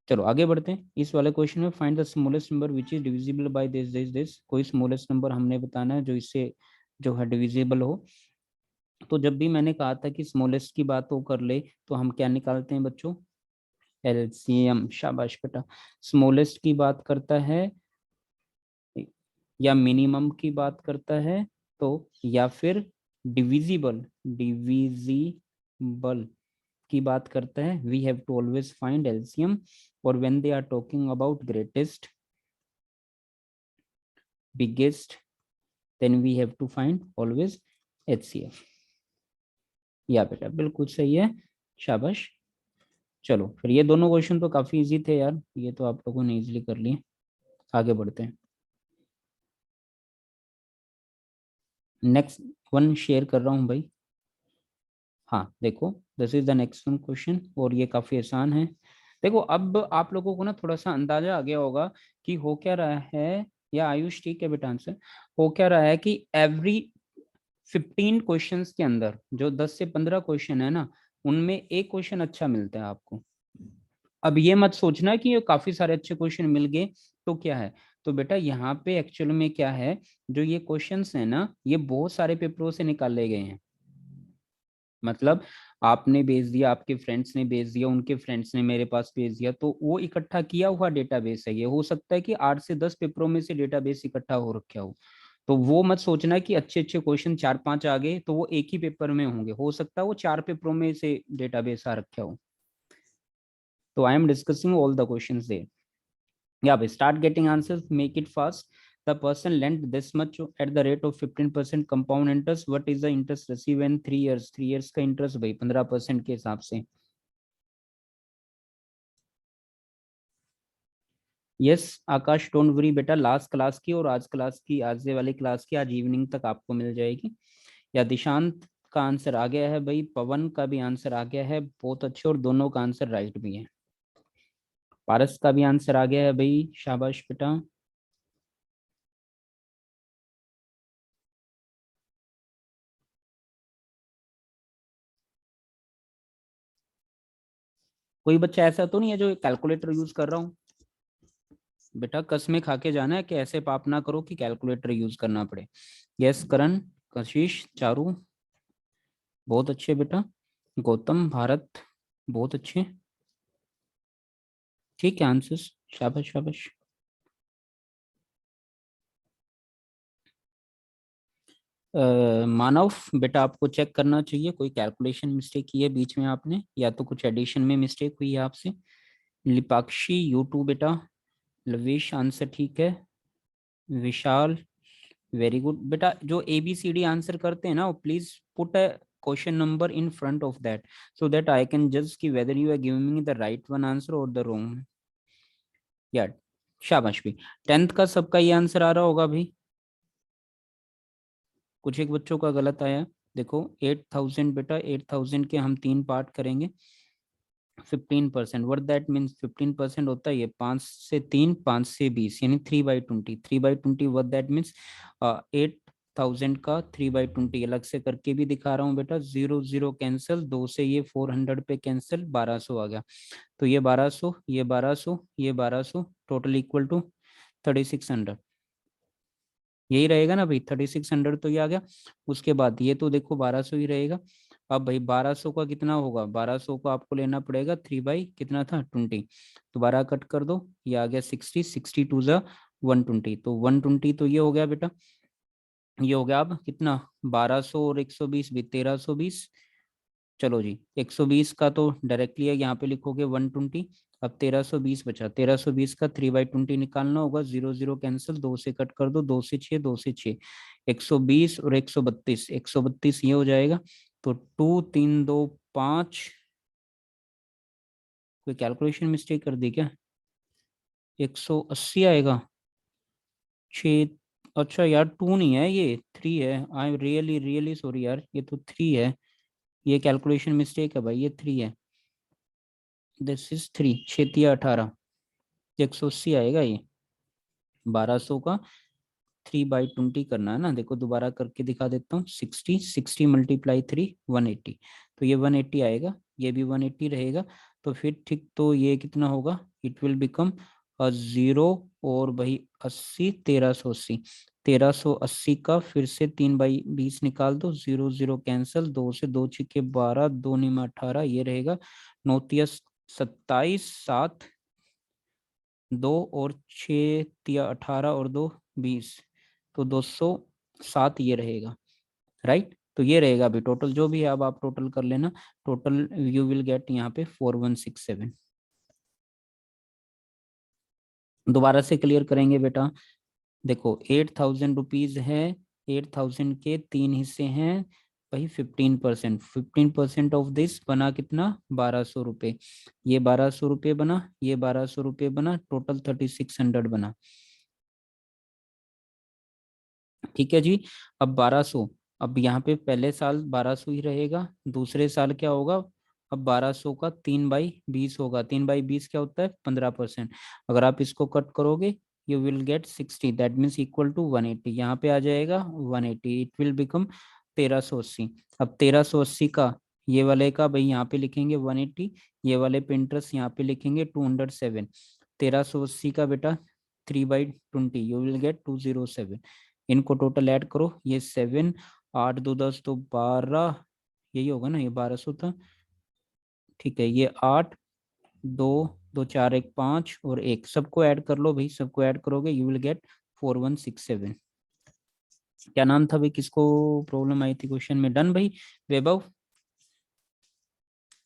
चलो आगे बढ़ते हैं। इस वाले क्वेश्चन में find the smallest number which is divisible by this this this. कोई स्मॉलेस्ट नंबर हमने बताना है जो इससे जो है डिविजिबल हो। तो जब भी मैंने कहा था कि स्मॉलेस्ट की बात हो कर ले, तो हम क्या निकालते हैं बच्चों, एलसीएम। शाबाश बेटा। स्मॉलेस्ट की बात करता है या मिनिमम की बात करता है, तो या फिर डिविजिबल डिविजिबल की बात करता है, we have to always find LCM. और when they are talking about greatest, biggest, then we have to find always HCF. या बेटा बिल्कुल सही है, शाबाश। चलो फिर ये दोनों क्वेश्चन तो काफी इजी थे यार, ये तो आप लोगों ने इजीली कर लिए। आगे बढ़ते हैं। नेक्स्ट वन शेयर कर रहा हूँ भाई। हाँ देखो, this is the next one question, और ये काफी आसान है। देखो अब आप लोगों को ना थोड़ा सा अंदाजा आ गया होगा कि हो क्या रहा है। या आयुष ठीक है बेटा आंसर। हो क्या रहा है कि एवरी 15 क्वेश्चंस के अंदर जो 10 से 15 क्वेश्चन है ना, उनमें एक क्वेश्चन अच्छा मिलता है आपको। अब ये मत सोचना कि ये काफी सारे अच्छे क्वेश्चन मिल गए तो क्या है। तो बेटा यहाँ पे एक्चुअल में क्या है, जो ये क्वेश्चंस है ना, ये बहुत सारे पेपरों से निकाले गए हैं। मतलब आपने भेज दिया, आपके फ्रेंड्स ने भेज दिया, उनके फ्रेंड्स ने मेरे पास भेज दिया, तो वो इकट्ठा किया हुआ डेटाबेस है। ये हो सकता है कि 8 से 10 पेपरों में से डेटाबेस इकट्ठा हो रखा हो। तो वो मत सोचना कि अच्छे अच्छे क्वेश्चन 4-5 आ गए तो वो एक ही पेपर में होंगे। हो सकता है वो 4 पेपरों में से डेटाबेस आ रखा हो। तो I am discussing all the questions there. Yeah, we start getting answers, make it fast. The person lent this much at the rate of 15% compound interest. What is the interest received in 3 years? 3 years का interest भाई 15% के हिसाब से। Yes Akash, don't worry बेटा, last class की और आज class की, आज वाली क्लास की आज इवनिंग तक आपको मिल जाएगी। या दिशांत का आंसर आ गया है भाई, पवन का भी आंसर आ गया है, बहुत अच्छे, और दोनों का आंसर राइट भी है। पारस का भी आंसर आ गया है भाई, शाबाश बेटा। कोई बच्चा ऐसा तो नहीं है जो कैलकुलेटर यूज कर रहा हूँ? बेटा कसमें खा के जाना है कि ऐसे पाप ना करो कि कैलकुलेटर यूज करना पड़े। यस करण, कशिश, चारू, बहुत अच्छे बेटा। गौतम, भारत, बहुत अच्छे। ठीक है आंसर्स, शाबाश शाबाश। मानव बेटा, आपको चेक करना चाहिए कोई कैलकुलेशन मिस्टेक की है बीच में आपने, या तो कुछ एडिशन में मिस्टेक हुई है आपसे। लिपाक्षी, यूट्यूब बेटा। लवेश आंसर ठीक है। विशाल, वेरी गुड बेटा। जो ABCD आंसर करते हैं ना, please put a question number in front of that, so that I can जज कि whether you are giving me the right one answer और द रॉन्ग। या शाबाश भी। 10th का सबका ये आंसर आ रहा होगा भाई, कुछ एक बच्चों का गलत आया। देखो 8000 बेटा, 8000 के हम 3 पार्ट करेंगे। 15%, वट दैट मीन्स 15% होता है ये 5 से 3, 5 से 20, यानी 3/20। 3/20 वट दैट मीन्स 8000 का 3/20 अलग से करके भी दिखा रहा हूँ बेटा। 0 0 कैंसिल, 2 से ये 400 पे कैंसिल, 1200 आ गया। तो ये 1200, ये 1200, ये 1200, टोटल इक्वल टू 3600। यही रहेगा ना भाई, 3600 तो ये आ गया। उसके बाद ये तो देखो 1200 ही रहेगा। अब भाई 1200 का कितना होगा, 1200 को आपको लेना पड़ेगा 3 बाई कितना था 20, तो 12 कट कर दो, ये आ गया 60, 62 जा 120, तो 120 तो ये हो गया बेटा, ये हो गया अब कितना 1200 और 120 भी 1320। चलो जी 120 का तो डायरेक्टली है, यहाँ पे लिखोगे 120। अब 1320 बचा, 1320 का 3/20 निकालना होगा, 0 0 कैंसिल, 2 से कट कर दो, 2 से 6, 2 से 6, 120 और 132, 132 ये हो जाएगा, तो 2 3 2 5, कोई कैलकुलेशन मिस्टेक कर दी क्या, 180 आएगा 6, अच्छा यार 2 नहीं है ये 3 है, I am really really sorry यार, ये तो 3 है, ये कैलकुलेशन मिस्टेक है भाई, ये 3 है, दिस इज 3, 6 × 18, 180 आएगा ये, 1200 का 3/20 करना है ना, देखो दोबारा करके दिखा देता हूँ, 60, 60 मल्टीप्लाई 3 180, तो ये 180 आएगा, ये भी 180 रहेगा, तो फिर ठीक, तो ये कितना होगा, इट विल बिकम 0, और भाई 80, 1380, 1380 का फिर से 3/20 निकाल दो, 0 0 कैंसल, 2 से 2 छिके 12, 2 9 18, ये रहेगा 9 तिया 27, 7 2 और 6 तिया 18 और 2 20, तो 207 ये रहेगा, राइट, तो ये रहेगा अभी टोटल जो भी है, अब आप टोटल कर लेना, टोटल यू विल गेट यहाँ पे 4167। दोबारा से क्लियर करेंगे बेटा, देखो 8000 रुपीज है, 8000 के 3 हिस्से हैं भाई, 15%, 15% ऑफ दिस बना कितना 1200 रुपये, ये 1200 रुपये बना, ये 1200 रुपये बना, टोटल 3600 बना, ठीक है जी। अब 1200, अब यहाँ पे पहले साल 1200 ही रहेगा, दूसरे साल क्या होगा, अब 1200 का 3/20 होगा, 3/20 क्या होता है 15%, अगर आप इसको कट करोगे you will get 60, that means equal to 180, यहाँ पे आ जाएगा 180, इट विल बिकम 1380। अब 1380 का ये वाले का भाई यहाँ पे लिखेंगे 180, ये वाले पे इंटरेस्ट यहाँ पे लिखेंगे 207, 1380 का बेटा 3/20 यू विल गेट 207, इनको टोटल ऐड करो, ये 7, 8 2 10 तो 12, यही होगा ना, ये 1200 था, ठीक है, ये 8 2 2 4 1 5 और 1, सबको ऐड कर लो भाई, सबको ऐड करोगे यू विल गेट 4167। क्या नाम था भाई, किसको प्रॉब्लम आई थी क्वेश्चन में, डन भाई वैभव,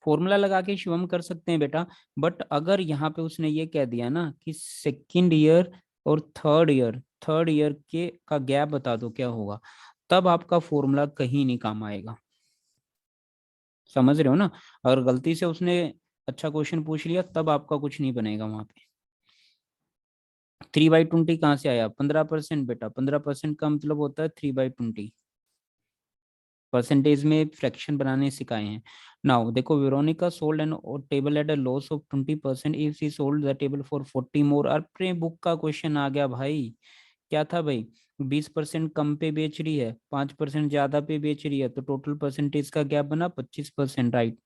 फॉर्मूला लगा के शिवम कर सकते हैं बेटा, बट अगर यहाँ पे उसने ये कह दिया ना कि सेकंड ईयर और थर्ड ईयर के का गैप बता दो क्या होगा, तब आपका फॉर्मूला कहीं नहीं काम आएगा, समझ रहे हो ना, अगर गलती से उसने अच्छा क्वेश्चन पूछ लिया तब आपका कुछ नहीं बनेगा वहां पे। 3/20 कहाँ से आया, 15% बेटा, 15% का मतलब होता है 3/20, परसेंटेज में फ्रैक्शन बनाने सिखाए हैं। नाउ देखो, Veronica sold N table at a loss of 20% if she sold the table for 40 मोर, अपने बुक का क्वेश्चन आ गया भाई, क्या था भाई, 20% कम पे बेच रही है, 5% ज्यादा पे बेच रही है, तो टोटल परसेंटेज का गैप बना 25%, राइट,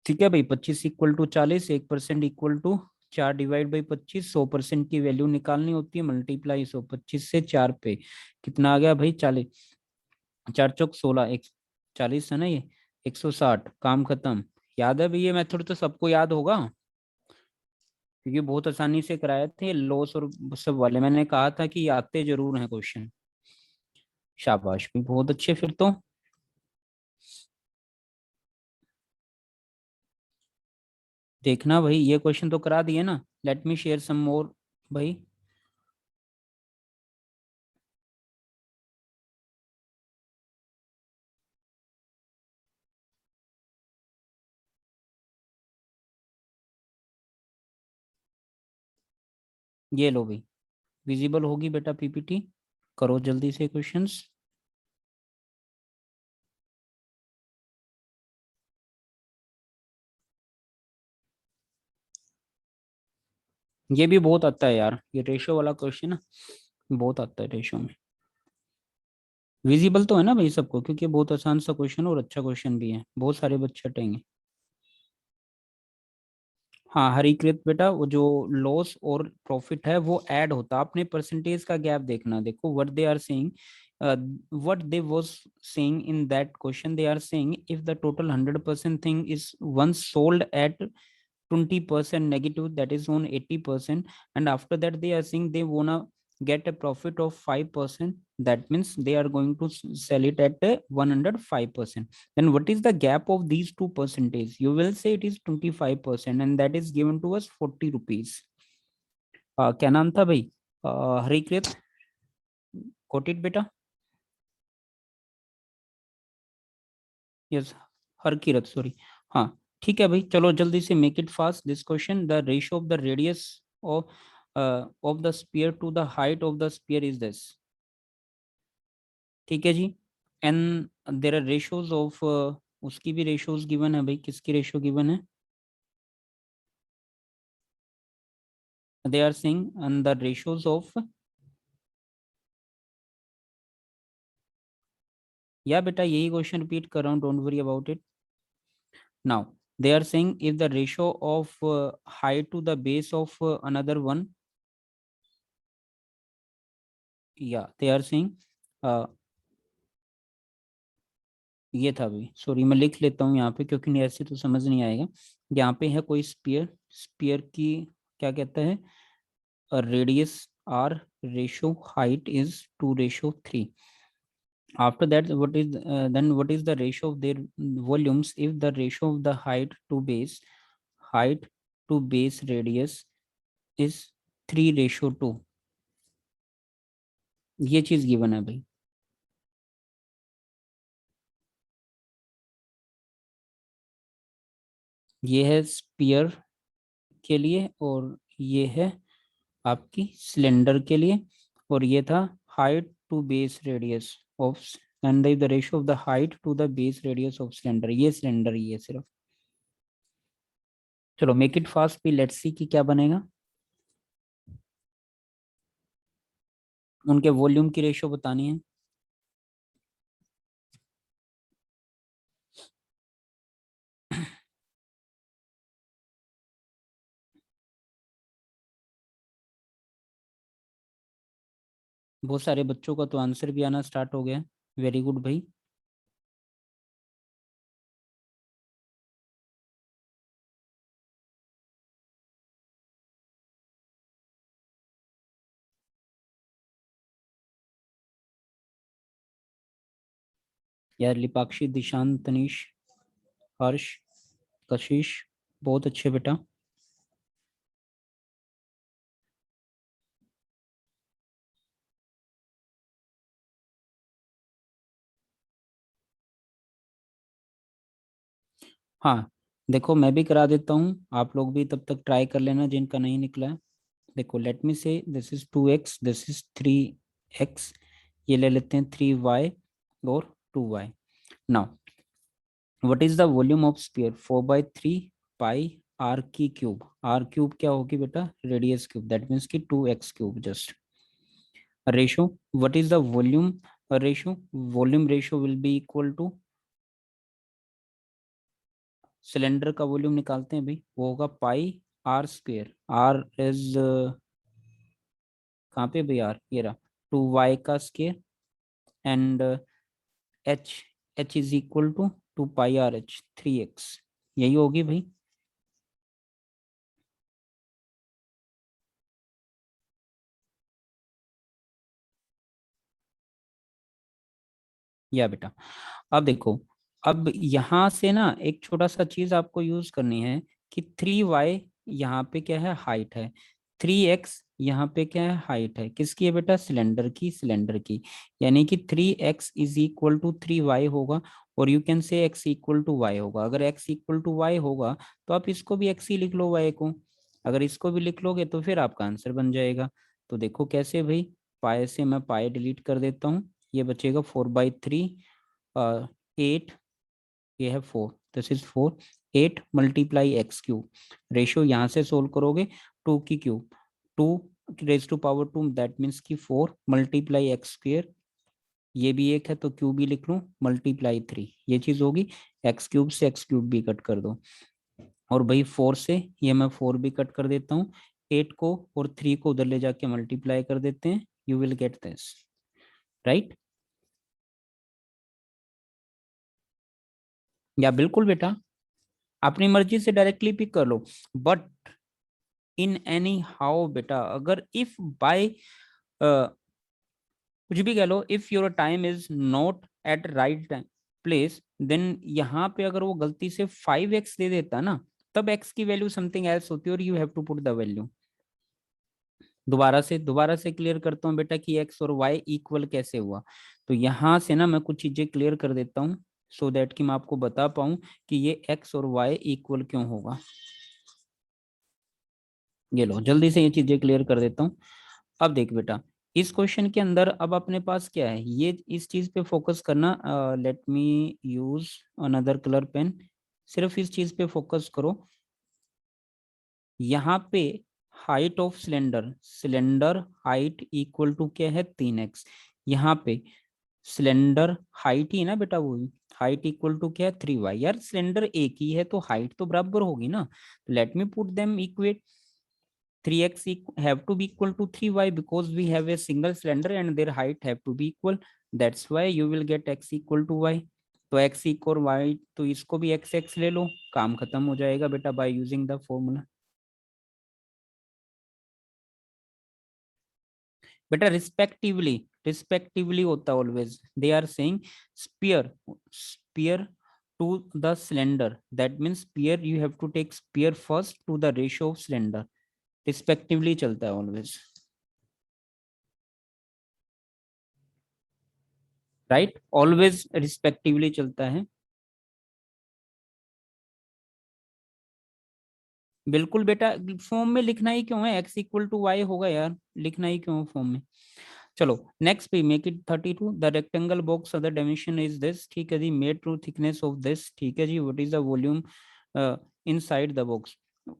ठीक है भाई, 25 इक्वल टू 40, 1% इक्वल टू 4/25, 100% की वैल्यू निकालनी होती है, मल्टीप्लाई 125 से 4 पे, कितना आ गया भाई 40, 4 चौक 16, 40 है ना ये, 160, काम खत्म, याद है भाई, ये मेथड तो सबको याद होगा, क्योंकि बहुत आसानी से कराए थे लॉस और सब वाले, मैंने कहा था कि ये आते जरूर हैं क्वेश्चन, शाबाश भी, बहुत अच्छे फिर तो, देखना भाई ये क्वेश्चन तो करा दिए ना, लेट मी शेयर सम मोर भाई, ये लो भाई, विजिबल होगी बेटा पीपीटी, करो जल्दी से क्वेश्चंस, ये भी बहुत आता है यार, ये रेशो वाला क्वेश्चन ना बहुत आता है रेशो में, विजिबल तो है ना भाई सबको, क्योंकि बहुत आसान सा क्वेश्चन और अच्छा क्वेश्चन भी है, बहुत सारे बच्चे हटेंगे। हाँ हरीकृत बेटा, वो जो लॉस और प्रॉफिट है वो ऐड होता, आपने परसेंटेज का गैप देखना। देखो what they are saying, what they was saying in that question, they are saying if the total 100% thing is once sold at 20% negative, that is on 80%, and after that they are saying they wanna get a profit of 5%, that means they are going to sell it at 105%. then what is the gap of these two percentage? You will say it is 25%, and that is given to us 40 rupees. क्या नाम था भाई? Harikrit, got it बेटा? Yes, Harkirat, sorry. हाँ ठीक है भाई, चलो जल्दी से make it fast this question. The ratio of the radius of the sphere to the height of the sphere is this. ठीक है जी। And there are ratios of, उसकी भी रेशियोज गिवन है भाई, किसकी रेशियो गिवन है? They are saying and the ratios of, या बेटा यही क्वेश्चन रिपीट कर रहा हूँ, don't worry about it. Now they are saying if the ratio of height to the base of another one, yeah they are saying, uh, ये था भाई, sorry मैं लिख लेता हूँ यहाँ पे क्योंकि नहीं ऐसे तो समझ नहीं आएगा। यहाँ पे है कोई स्पीयर, स्पीयर की क्या कहता है, radius R, ratio height is 2:3। after that what is then what is the ratio of their volumes if the ratio of the height to base radius is 3:2? ये चीज गिवन है भाई। ये है स्पीयर के लिए, और ये है आपकी सिलेंडर के लिए, और ये था height to base radius of, and the ratio of the height to the base radius of cylinder, ये सिलेंडर ही है सिर्फ। चलो मेक इट फास्ट भी, लेट्स सी कि क्या बनेगा। उनके वॉल्यूम की रेशियो बतानी है। बहुत सारे बच्चों का तो आंसर भी आना स्टार्ट हो गया, वेरी गुड भाई। यार लिपाक्षी, दिशांत, तनीश, हर्ष, कशिश, बहुत अच्छे बेटा। हाँ देखो मैं भी करा देता हूँ, आप लोग भी तब तक ट्राई कर लेना जिनका नहीं निकला है। देखो लेट मी से, this is 2x, this is 3x, ये ले लेते हैं 3y और 2y। Now what is the volume of sphere? 4/3 pi R की क्यूब। आर क्यूब क्या होगी बेटा? रेडियस क्यूब, दैट मीन्स की 2x cube just. Ratio, what is the volume ratio? Volume ratio will be equal to, cylinder का volume निकालते हैं भाई, वो होगा pi R square. R is कहाँ पे भाई? आर ये रहा, 2y का square, and H, H is equal to 2 pi R H, 3x, यही होगी भाई। या बेटा अब देखो, अब यहाँ से ना एक छोटा सा चीज आपको यूज करनी है कि 3y यहाँ पे क्या है? हाइट है। 3x यहाँ पे क्या है? हाइट है। किसकी है बेटा? सिलेंडर की, सिलेंडर की। यानी कि 3x is equal to 3y होगा, और you can say x equal to y होगा। अगर x इक्वल टू y होगा तो आप इसको भी x ही लिख लो, y को। अगर इसको भी लिख लोगे तो फिर आपका आंसर बन जाएगा। तो देखो कैसे भाई, पाए से मैं पाए डिलीट कर देता हूँ, ये बचेगा 4/3, 8, ये है 4, this is 4, 8 multiply x cube. Ratio यहाँ से सोल्व करोगे, 2 की cube, 2 raised to power 2, that means की 4 मल्टीप्लाई एक्स स्क्वेयर, ये भी एक है तो क्यूब भी लिख लूँ, मल्टीप्लाई 3, ये चीज होगी। एक्स क्यूब से एक्स क्यूब भी कट कर दो, और भाई 4 से ये मैं 4 भी कट कर देता हूँ, 8 को और 3 को उधर ले जाके मल्टीप्लाई कर देते हैं, you will get this, right? या बिल्कुल बेटा, अपनी मर्जी से डायरेक्टली पिक कर लो, बट इन एनी हाउ बेटा, अगर इफ बाय कुछ भी कह लो, if your time is not at right time place, then यहाँ पे अगर वो गलती से 5x दे देता ना, तब x की वैल्यू समथिंग एल्स होती है और you have to put the value. दोबारा से क्लियर करता हूँ बेटा कि x और y इक्वल कैसे हुआ। तो यहाँ से ना मैं कुछ चीजें क्लियर कर देता हूँ सो दैट कि मैं आपको बता पाऊँ कि ये x और y इक्वल क्यों होगा। ये लो जल्दी से ये चीजें क्लियर कर देता हूँ। अब देख बेटा, इस क्वेश्चन के अंदर अब अपने पास क्या है, ये इस चीज पे फोकस करना, let me use another colour pen, सिर्फ इस चीज पे फोकस करो। यहाँ पे height of cylinder, cylinder height equal to क्या है 3x, यहाँ पे सिलेंडर हाइट ही है ना बेटा, वो हाइट इक्वल टू क्या है 3y। यार सिलेंडर एक ही है तो हाइट तो बराबर होगी ना, let me put them equate, 3x have to be equal to 3y because we have a single cylinder and their height have to be equal, that's why you will get x equal to y। तो x equal y, तो इसको भी x x ले लो, काम खत्म हो जाएगा बेटा बाय यूजिंग द फॉर्मूला। बेटा रिस्पेक्टिवली, रिस्पेक्टिवली होता है always, they are saying sphere, sphere to the cylinder, that means sphere you have to take sphere first to the ratio of cylinder, respectively चलता है ऑलवेज, राइट? ऑलवेज रिस्पेक्टिवली चलता है। बिल्कुल बेटा, form में लिखना ही क्यों है, x इक्वल टू वाई होगा यार, लिखना ही क्यों फॉर्म में। चलो नेक्स्ट पे, make it 32, the rectangle box other dimension is this, ठीक है जी, made to thickness of this, ठीक है जी, what is the volume inside the box,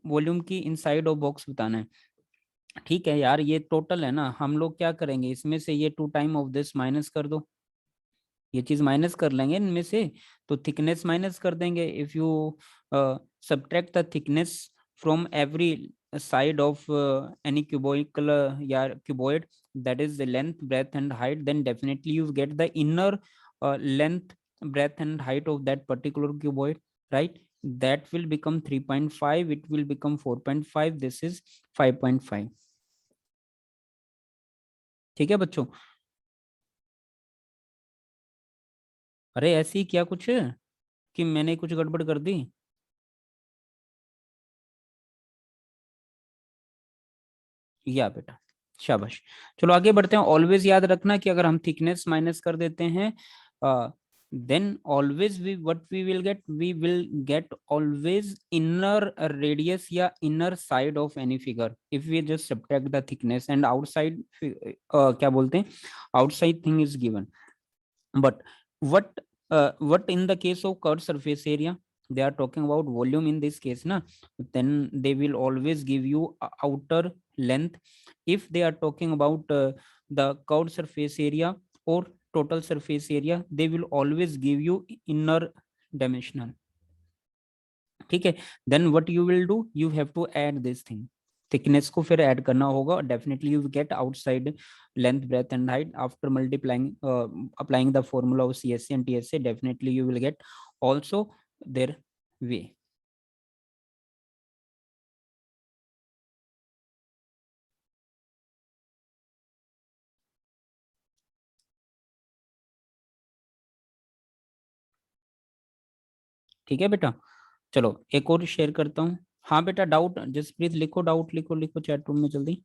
volume की इनसाइड ऑफ बॉक्स बताना है। ठीक है यार, ये टोटल है ना, हम लोग क्या करेंगे, इसमें से ये 2 टाइम ऑफ दिस माइनस कर दो, ये चीज माइनस कर लेंगे इनमें से, तो थिकनेस माइनस कर देंगे, if you subtract the thickness from every side of any cubical या cuboid, that is the length, breadth and height, then definitely you get the inner length, breadth and height of that particular cuboid, right? That will become 3.5, it will become 4.5, this is 5.5। ठीक है बच्चों, अरे ऐसी क्या कुछ कि मैंने कुछ गड़बड़ कर दी? या बेटा, शाबाश। चलो आगे बढ़ते हैं, ऑलवेज याद रखना कि अगर हम थिकनेस माइनस कर देते हैं, then always we what we will get always inner radius या inner side of any figure, if we just subtract the thickness and outside, क्या बोलते हैं, outside thing is given, but what what in the case of curved surface area, they are talking about volume in this case na, then they will always give you outer length, if they are talking about the curved surface area or total surface area, they will always give you inner dimensional, ठीक है। Then what you will do, you have to add this thing, thickness को फिर add करना होगा, definitely you get outside length, breadth and height after multiplying applying the formula of CSC and TSC, definitely you will get also there way. ठीक है बेटा, चलो एक और शेयर करता हूँ। हाँ बेटा, डाउट जसप्रीत लिखो, डाउट लिखो, लिखो चैट रूम में जल्दी।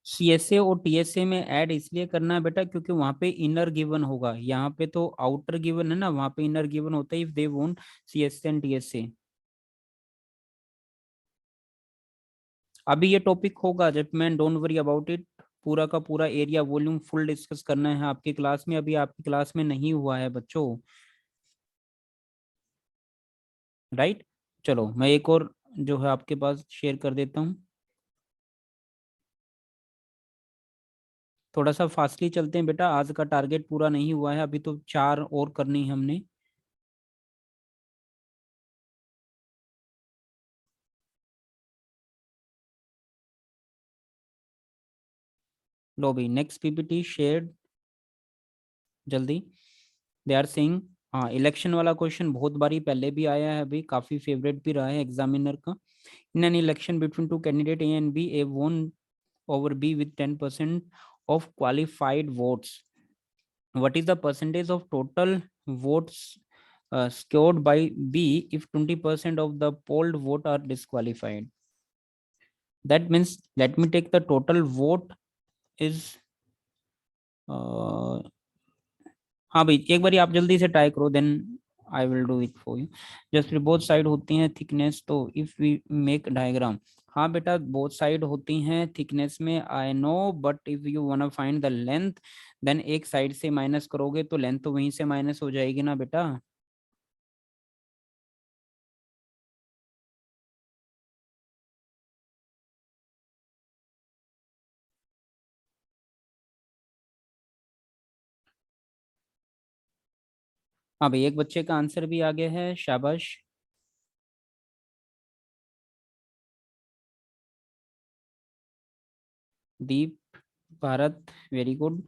सीएसए और टीएसए में ऐड इसलिए करना है बेटा क्योंकि वहां पे इनर गिवन होगा, यहाँ पे तो आउटर गिवन है ना, वहां पे इनर गिवन होता है if they want CSA and TSA. अभी ये टॉपिक होगा जब मैं, डोंट वरी अबाउट इट, पूरा का पूरा एरिया वॉल्यूम फुल डिस्कस करना है आपकी क्लास में, अभी आपकी क्लास में नहीं हुआ है बच्चों, राइट। चलो मैं एक और जो है आपके पास शेयर कर देता हूँ, थोड़ा सा फास्टली चलते हैं बेटा, आज का टारगेट पूरा नहीं हुआ है, अभी तो 4 और करनी है हमने। लो भाई नेक्स्ट पीपीटी शेयर्ड, जल्दी। दे आर सेइंग, हाँ इलेक्शन वाला क्वेश्चन बहुत बारी पहले भी आया है, अभी काफी फेवरेट भी रहा है एग्जामिनर का। In an election between two candidate A and B, A won over B with 10% of qualified votes. What is the percentage of total votes scored by B if 20% of the polled vote are disqualified? That means let me take the total vote is uh, हाँ भाई एक बार आप जल्दी से try करो, then I will do it for you. Just फिर both side होती हैं थिकनेस, तो इफ वी मेक डायग्राम, हाँ बेटा बोथ साइड होती हैं थिकनेस में, I know, but if you want find the length, then एक साइड से माइनस करोगे तो लेंथ तो वहीं से माइनस हो जाएगी ना बेटा। हाँ भाई एक बच्चे का आंसर भी आ गया है, शाबाश। दीप, भारत, वेरी गुड।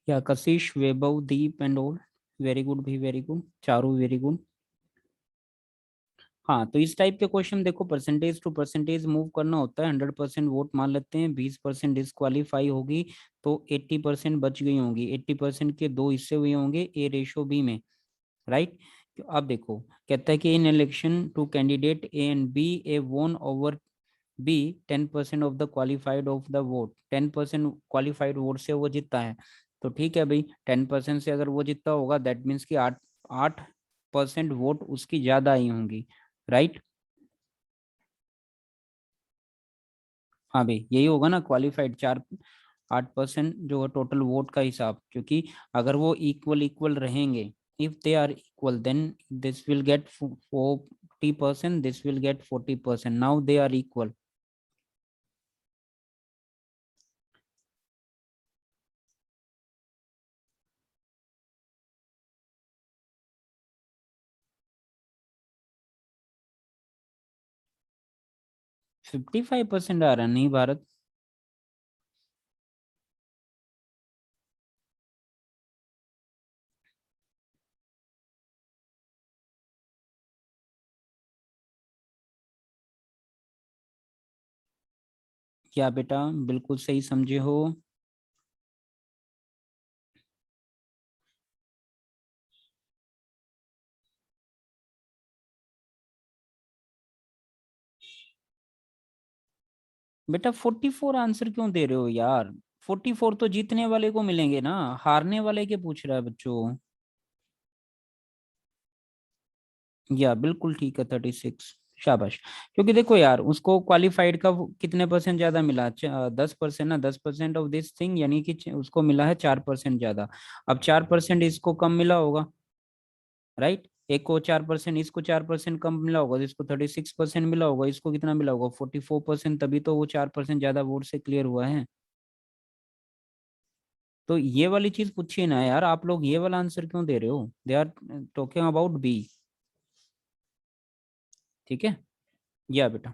या कशिश, वैभव, दीप एंड ऑल, वेरी गुड भी, very good, Charu very good. हाँ तो इस टाइप के क्वेश्चन देखो, परसेंटेज टू परसेंटेज मूव करना होता है, 100% वोट मान लेते हैं, 20% डिस्क्वालीफाई होगी तो 80% बच गई होंगी, 80% के दो हिस्से हुए होंगे ए रेशो बी में, राइट। तो अब देखो कहता है कि in election two candidate A and B, A won over B 10% of the qualified of the vote, 10% qualified vote से वो जीतता है। तो ठीक है भाई, 10% से अगर वो जीतता होगा दैट मीन्स कि 8% वोट उसकी ज्यादा आई होंगी, राइट। हाँ भाई यही होगा ना, क्वालिफाइड 8% जो है टोटल वोट का हिसाब, क्योंकि अगर वो इक्वल इक्वल रहेंगे, if they are equal then this will get 40%, this will get 40%, now they are equal. 55% आ रहा है, नहीं भारत। क्या बेटा बिल्कुल सही समझे हो। बेटा 44 आंसर क्यों दे रहे हो यार, 44 तो जीतने वाले को मिलेंगे ना, हारने वाले के पूछ रहा है बच्चों। या बिल्कुल ठीक है 36, शाबाश। क्योंकि देखो यार उसको क्वालिफाइड का कितने परसेंट ज्यादा मिला, 10% ना, 10% ऑफ दिस थिंग, यानी कि उसको मिला है 4% ज्यादा। अब 4% इसको कम मिला होगा, राइट। एक को 4%, इसको 4% कम मिला होगा, इसको 36% मिला होगा, इसको कितना मिला होगा 44%, तभी तो वो 4% ज्यादा वोट से क्लियर हुआ है। तो ये वाली चीज पूछिए ना यार, आप लोग ये वाला आंसर क्यों दे रहे हो, they are talking about B, ठीक है। या बेटा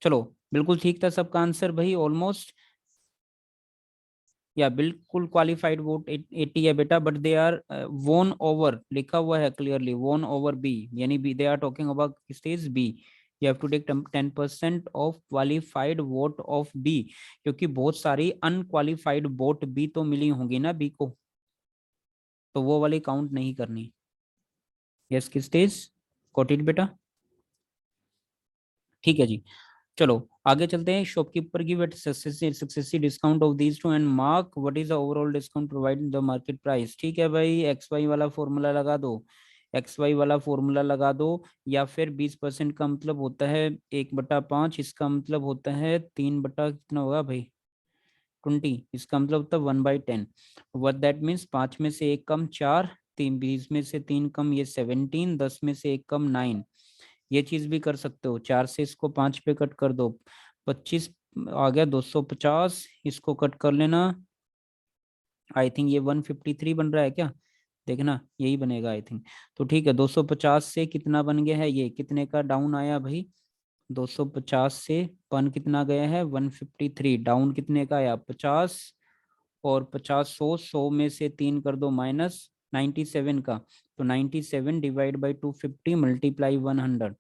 चलो, बिल्कुल ठीक था सबका आंसर भाई, ऑलमोस्ट। या बिल्कुल क्वालिफाइड वोट 80 है बेटा, but they are won over, लिखा हुआ है क्लियरली वोन ओवर बी, यानी B, they are talking about stage B, you have to take 10% of qualified vote of B, क्योंकि बहुत सारी अनक्वालिफाइड वोट बी तो मिली होंगी ना बी को, तो वो वाली काउंट नहीं करनी। यस किस स्टेज गॉट इट बेटा? ठीक है जी। चलो आगे चलते हैं। Shopkeeper give at successive discount of these two and mark what is the overall discount provided the market price. ठीक है भाई, एक्स वाई वाला फॉर्मूला लगा दो, एक्स वाई वाला फॉर्मूला लगा दो, या फिर 20% का मतलब होता है 1/5, इसका मतलब होता है 3 कितना होगा भाई 20, इसका मतलब होता है 1/10। व्हाट दैट मीन्स 5 में से 1 कम 4, 3 20 में से 3 कम ये 17, 10 में से 1 कम 9। ये चीज भी कर सकते हो, 4 से इसको 5 पे कट कर दो, 25 आ गया 250, इसको कट कर लेना। आई थिंक ये 153 बन रहा है क्या, देखना यही बनेगा आई थिंक। तो ठीक है, 250 से कितना बन गया है, ये कितने का डाउन आया भाई, 250 से पन कितना गया है 153, डाउन कितने का आया 50, और 50 100 में से 3 कर दो माइनस 97 का, तो 97 डिवाइड बाई 250 मल्टीप्लाई 100।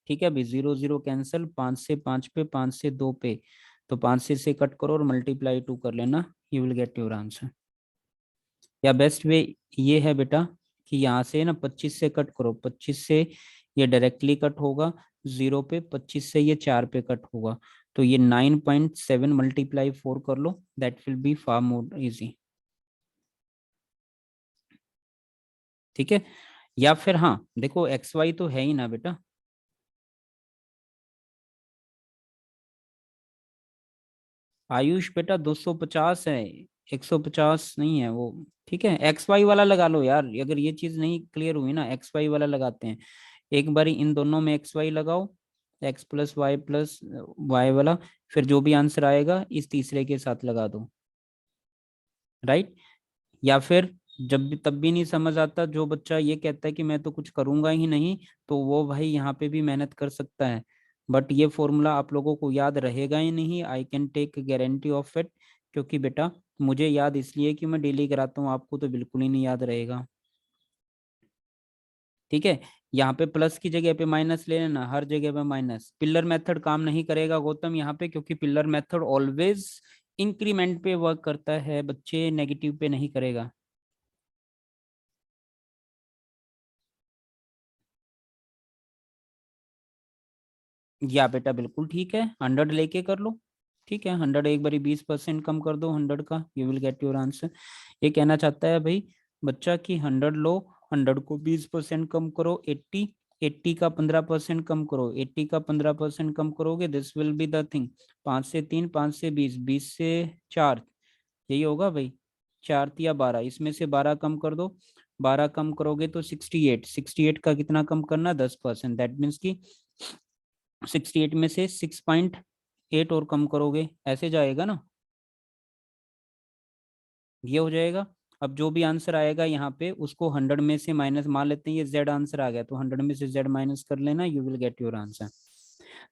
ठीक है अभी 0 0 कैंसिल, 5 से 5 पे, 5 से 2 पे, तो 5 से कट करो और मल्टीप्लाई 2 कर लेना, you will get your answer. या बेस्ट वे ये है बेटा कि यहाँ से ना 25 से कट करो, 25 से ये डायरेक्टली कट होगा 0 पे, 25 से ये 4 पे कट होगा, तो ये 9.7 मल्टीप्लाई 4 कर लो, that will be far more easy. ठीक है, या फिर हाँ देखो एक्स वाई तो है ही ना बेटा, आयुष बेटा 250 है, 150 नहीं है वो। ठीक है एक्स वाई वाला लगा लो यार, अगर ये चीज नहीं क्लियर हुई ना एक्स वाई वाला लगाते हैं। एक बारी इन दोनों में एक्स वाई लगाओ, एक्स प्लस वाई वाला, फिर जो भी आंसर आएगा इस तीसरे के साथ लगा दो, राइट। या फिर जब भी तब भी नहीं समझ आता, जो बच्चा ये कहता है कि मैं तो कुछ करूंगा ही नहीं, तो वो भाई यहाँ पे भी मेहनत कर सकता है, बट ये फॉर्मूला आप लोगों को याद रहेगा ही नहीं, I can take guarantee of it, क्योंकि बेटा मुझे याद इसलिए कि मैं डेली कराता हूँ, आपको तो बिल्कुल ही नहीं याद रहेगा। ठीक है, यहाँ पे प्लस की जगह पे माइनस ले लेना, हर जगह पे माइनस। पिलर मेथड काम नहीं करेगा गौतम यहाँ पे, क्योंकि पिलर मेथड ऑलवेज इंक्रीमेंट पे वर्क करता है बच्चे, नेगेटिव पे नहीं करेगा। या बेटा बिल्कुल ठीक है, 100 लेके कर लो। ठीक है 100 एक बारी 20% कम कर दो 100 का, you will get your answer. ये कहना चाहता है भाई बच्चा कि 100 लो, 100 को 20% कम करो 80, 80 का 15% कम करो, 80 का 15% कम करोगे, this will be the thing. 5 से 3, 5 से 20, 20 से 4, यही होगा भाई, 4 या 12, इसमें से 12 कम कर दो, 12 कम करोगे तो 68, 68 का कितना कम करना 10%, दैट मीन्स की 68 में से 6.8 और कम करोगे, ऐसे जाएगा ना, ये हो जाएगा। अब जो भी आंसर आएगा यहाँ पे उसको 100 में से माइनस, मान लेते हैं ये जेड आंसर आ गया, तो 100 में से जेड माइनस कर लेना, you will get your answer.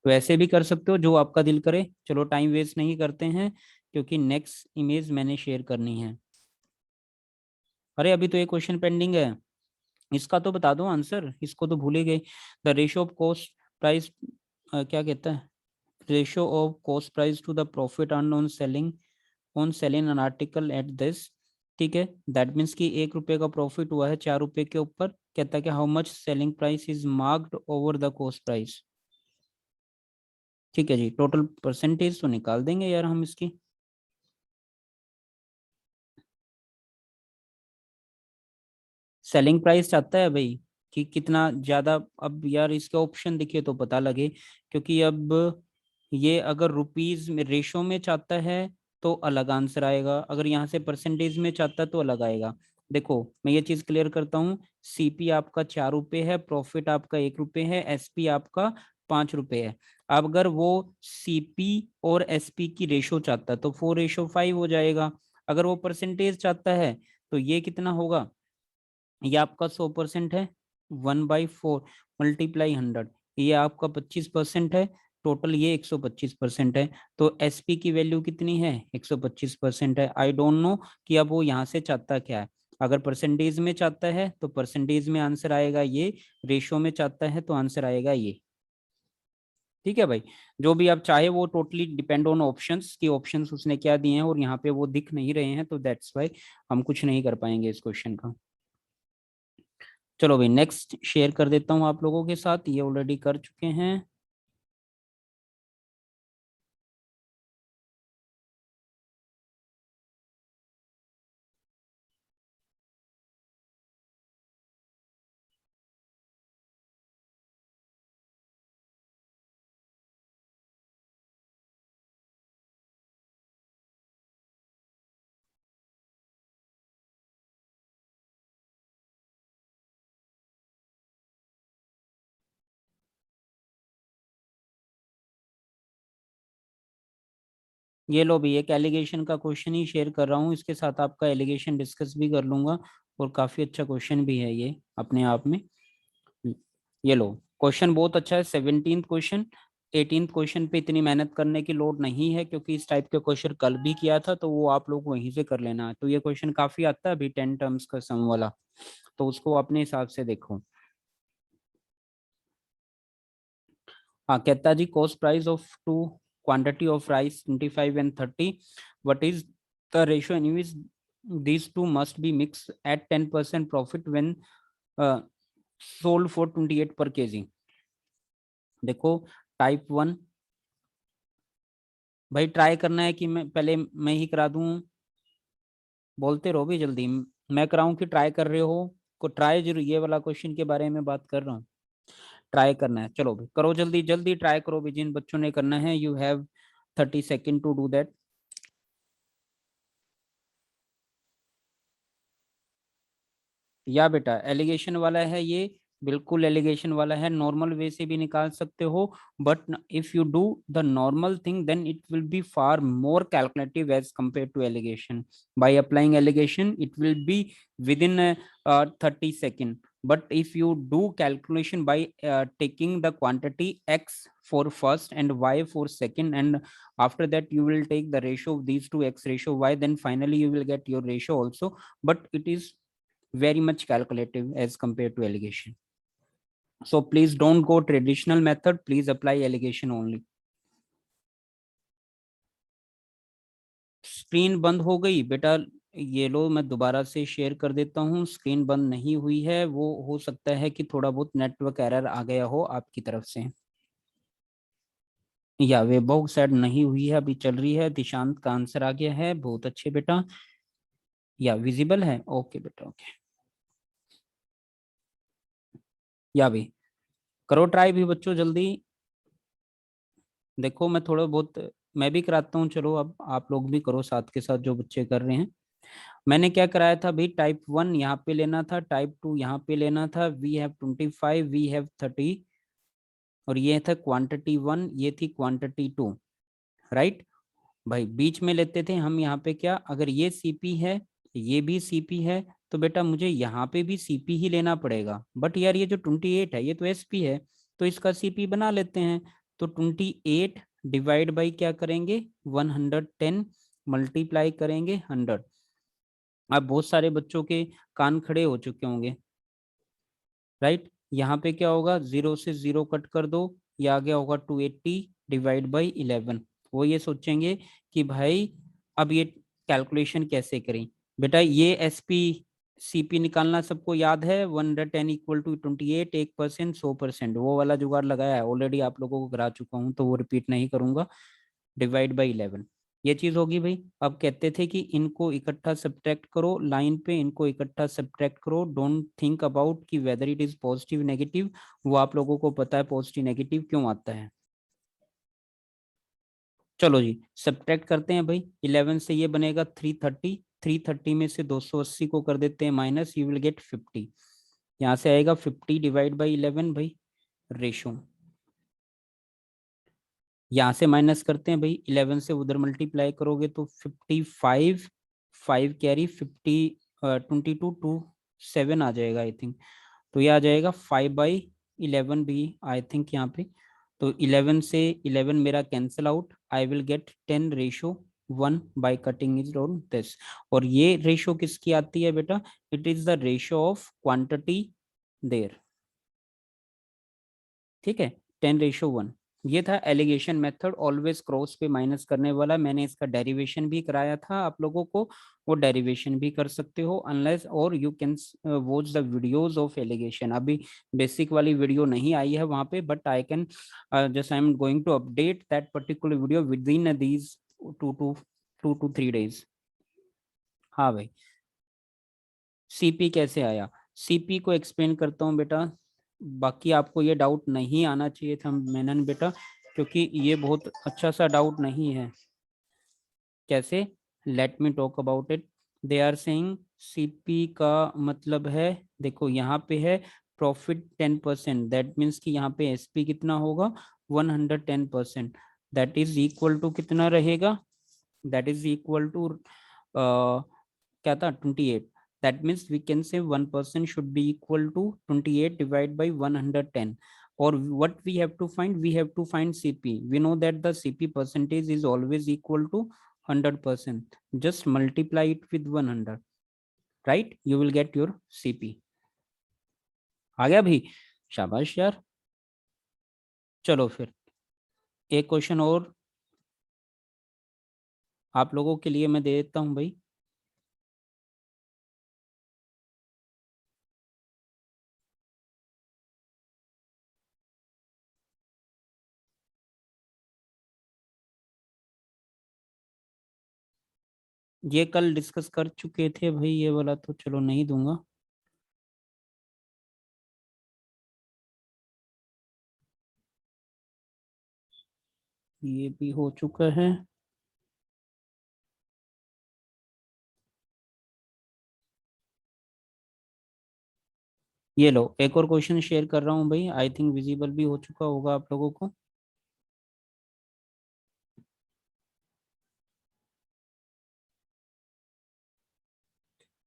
तो ऐसे भी कर सकते हो, जो आपका दिल करे। चलो टाइम वेस्ट नहीं करते हैं, क्योंकि नेक्स्ट इमेज मैंने शेयर करनी है। अरे अभी तो ये क्वेश्चन पेंडिंग है, इसका तो बता दो आंसर, इसको तो भूल ही गए। The ratio of cost price, क्या कहता है, ratio of cost price to the profit earn on selling an article at this. ठीक है दैट मीन्स कि 1 रुपए का प्रॉफिट हुआ है 4 रुपए के ऊपर, कहता है कि how much selling price is marked over the cost price. ठीक है जी, टोटल परसेंटेज तो निकाल देंगे यार हम इसकी। सेलिंग प्राइस चाहता है भाई कि कितना ज्यादा, अब यार इसके ऑप्शन दिखे तो पता लगे, क्योंकि अब ये अगर रुपीज में रेशो में चाहता है तो अलग आंसर आएगा, अगर यहाँ से परसेंटेज में चाहता है तो अलग आएगा। देखो मैं ये चीज क्लियर करता हूँ, सीपी आपका 4 रुपए है, प्रॉफिट आपका 1 रुपए है, एसपी आपका 5 रुपए है। अब अगर वो सीपी और एसपी की रेशो चाहता है तो 4:5 हो जाएगा, अगर वो परसेंटेज चाहता है तो ये कितना होगा, ये आपका 100% है, 1/4 मल्टीप्लाई 100, ये आपका 25% है, टोटल ये 125% है। तो एसपी की वैल्यू कितनी है 125% है। आई डोंट नो कि अब वो यहाँ से चाहता क्या है, अगर परसेंटेज में चाहता है तो परसेंटेज में आंसर आएगा ये, रेशो में चाहता है तो आंसर आएगा ये। ठीक है भाई, जो भी आप चाहे वो टोटली डिपेंड ऑन ऑप्शंस कि ऑप्शंस उसने क्या दिए हैं, और यहाँ पे वो दिख नहीं रहे हैं, तो दैट्स वाई हम कुछ नहीं कर पाएंगे इस क्वेश्चन का। चलो भाई नेक्स्ट शेयर कर देता हूँ आप लोगों के साथ, ये ऑलरेडी कर चुके हैं। ये लो भी एक एलिगेशन का क्वेश्चन ही शेयर कर रहा हूँ, इसके साथ आपका एलिगेशन डिस्कस भी कर लूंगा, और काफी अच्छा क्वेश्चन भी है ये अपने आप में। ये लो क्वेश्चन बहुत अच्छा है, 17th क्वेश्चन। 18th क्वेश्चन पे इतनी मेहनत करने की लोड नहीं है, क्योंकि इस टाइप के क्वेश्चन कल भी किया था, तो वो आप लोग वहीं से कर लेना। तो ये क्वेश्चन काफी आता है अभी 10 टर्म्स का सम वाला, तो उसको अपने हिसाब से देखो। हाँ, कहता जी cost price of two quantity of rice 25 and 30, what is the ratio in which these two must be mixed at 10% profit when uh, sold for 28 per kg। देखो टाइप 1, भाई ट्राई करना है कि मैं ही करा दूं? बोलते रहो भी जल्दी, मैं कराऊं कि ट्राई कर रहे हो? को ट्राई जरूर, ये वाला क्वेश्चन के बारे में बात कर रहा हूँ, ट्राई करना है। चलो भाई करो जल्दी जल्दी ट्राई करो भी, जिन बच्चों ने करना है, you have 30 second to do that. या बेटा एलिगेशन वाला है ये, बिल्कुल एलिगेशन वाला है, नॉर्मल वे से भी निकाल सकते हो, but if you do the normal thing then it will be far more calculative as compare to alligation. By applying alligation it will be within 30 second, but if you do calculation by taking the quantity x for first and y for second, and after that you will take the ratio of these two, x ratio y, then finally you will get your ratio also, but it is very much calculative as compared to allegation. So please don't go traditional method, please apply allegation only। Screen बंद हो गई बेटा? ये लो मैं दोबारा से share कर देता हूँ, स्क्रीन बंद नहीं हुई है, वो हो सकता है कि थोड़ा बहुत नेटवर्क एरर आ गया हो आपकी तरफ से। या वेबॉग सेट नहीं हुई है, अभी चल रही है। दिशांत का आंसर आ गया है, बहुत अच्छे बेटा। या विजिबल है, ओके बेटा ओके। या भी करो ट्राई भी बच्चों जल्दी। देखो मैं थोड़ा बहुत मैं भी कराता हूँ, चलो अब आप लोग भी करो साथ के साथ जो बच्चे कर रहे हैं। मैंने क्या कराया था भाई, टाइप 1 यहाँ पे लेना था, टाइप 2 यहाँ पे लेना था। वी हैव 25, वी हैव 30, और ये था क्वांटिटी 1, ये थी क्वांटिटी 2, राइट। भाई बीच में लेते थे हम यहाँ पे क्या, अगर ये सीपी है, ये भी सीपी है, तो बेटा मुझे यहाँ पे भी सीपी ही लेना पड़ेगा। बट यार ये जो 28 है ये तो एसपी है, तो इसका सीपी बना लेते हैं। तो 28 डिवाइड बाई क्या करेंगे, 110, मल्टीप्लाई करेंगे 100। अब बहुत सारे बच्चों के कान खड़े हो चुके होंगे, राइट। यहाँ पे क्या होगा, 0 से 0 कट कर दो, ये आ गया होगा 280 डिवाइड बाई 11। वो ये सोचेंगे कि भाई अब ये कैलकुलेशन कैसे करें। बेटा ये एसपी सीपी निकालना सबको याद है, 110 इक्वल टू 28, 1%, 100%, वो वाला जुगाड़ लगाया है ऑलरेडी, आप लोगों को करा चुका हूँ, तो वो रिपीट नहीं करूंगा। डिवाइड बाई 11, ये चीज होगी भाई। अब कहते थे कि इनको इकट्ठा सब्ट्रैक्ट करो, लाइन पे इनको इकट्ठा सब्ट्रैक्ट करो, डोंट थिंक अबाउट कि whether it is positive negative, वो आप लोगों को पता है पॉजिटिव नेगेटिव क्यों आता है। चलो जी सब्ट्रैक्ट करते हैं भाई, 11 से ये बनेगा 330, 330 में से 280 को कर देते हैं माइनस, यू विल गेट 50। यहाँ से आएगा 50 डिवाइड बाई 11 भाई, रेशो। यहाँ से माइनस करते हैं भाई, 11 से उधर मल्टीप्लाई करोगे तो 55, 5 कैरी 50, 22 टू 7 आ जाएगा आई थिंक। तो ये आ जाएगा 5/11 भी आई थिंक यहाँ पे। तो 11 से 11 मेरा cancel out, I will get 10:1 by cutting is on this. और ये रेशो किसकी आती है बेटा, it is the ratio of quantity there, ठीक है, 10:1। ये था एलिगेशन मेथड, ऑलवेज क्रॉस पे माइनस करने वाला। मैंने इसका डेरिवेशन भी कराया था आप लोगों को, वो डेरिवेशन भी कर सकते हो अनलेस, और you can watch the videos of alligation. अभी बेसिक वाली वीडियो नहीं आई है वहां पे, but I can just I am going to update that particular video within these 2 to 3 days। हाँ भाई, सीपी कैसे आया, सीपी को एक्सप्लेन करता हूँ बेटा। बाकी आपको ये डाउट नहीं आना चाहिए था मेनन बेटा, क्योंकि ये बहुत अच्छा सा डाउट नहीं है। कैसे, let me talk about it. They are saying CP का मतलब है, देखो यहाँ पे है प्रॉफिट 10%, दैट मीन्स कि यहाँ पे एसपी कितना होगा 110%, दैट इज इक्वल टू कितना रहेगा, दैट इज इक्वल टू क्या था 28। that means we can say 1% should be equal to 28 divided by 110, or what we have to find, we have to find cp. We know that the cp percentage is always equal to 100%, just multiply it with 100, right? You will get your cp। आ गया भाई, शाबाश यार। चलो फिर एक question और आप लोगों के लिए मैं दे देता हूं भाई। ये कल डिस्कस कर चुके थे भाई, ये वाला तो चलो नहीं दूंगा। ये भी हो चुका है। ये लो एक और क्वेश्चन शेयर कर रहा हूँ भाई, आई थिंक विजिबल भी हो चुका होगा आप लोगों को।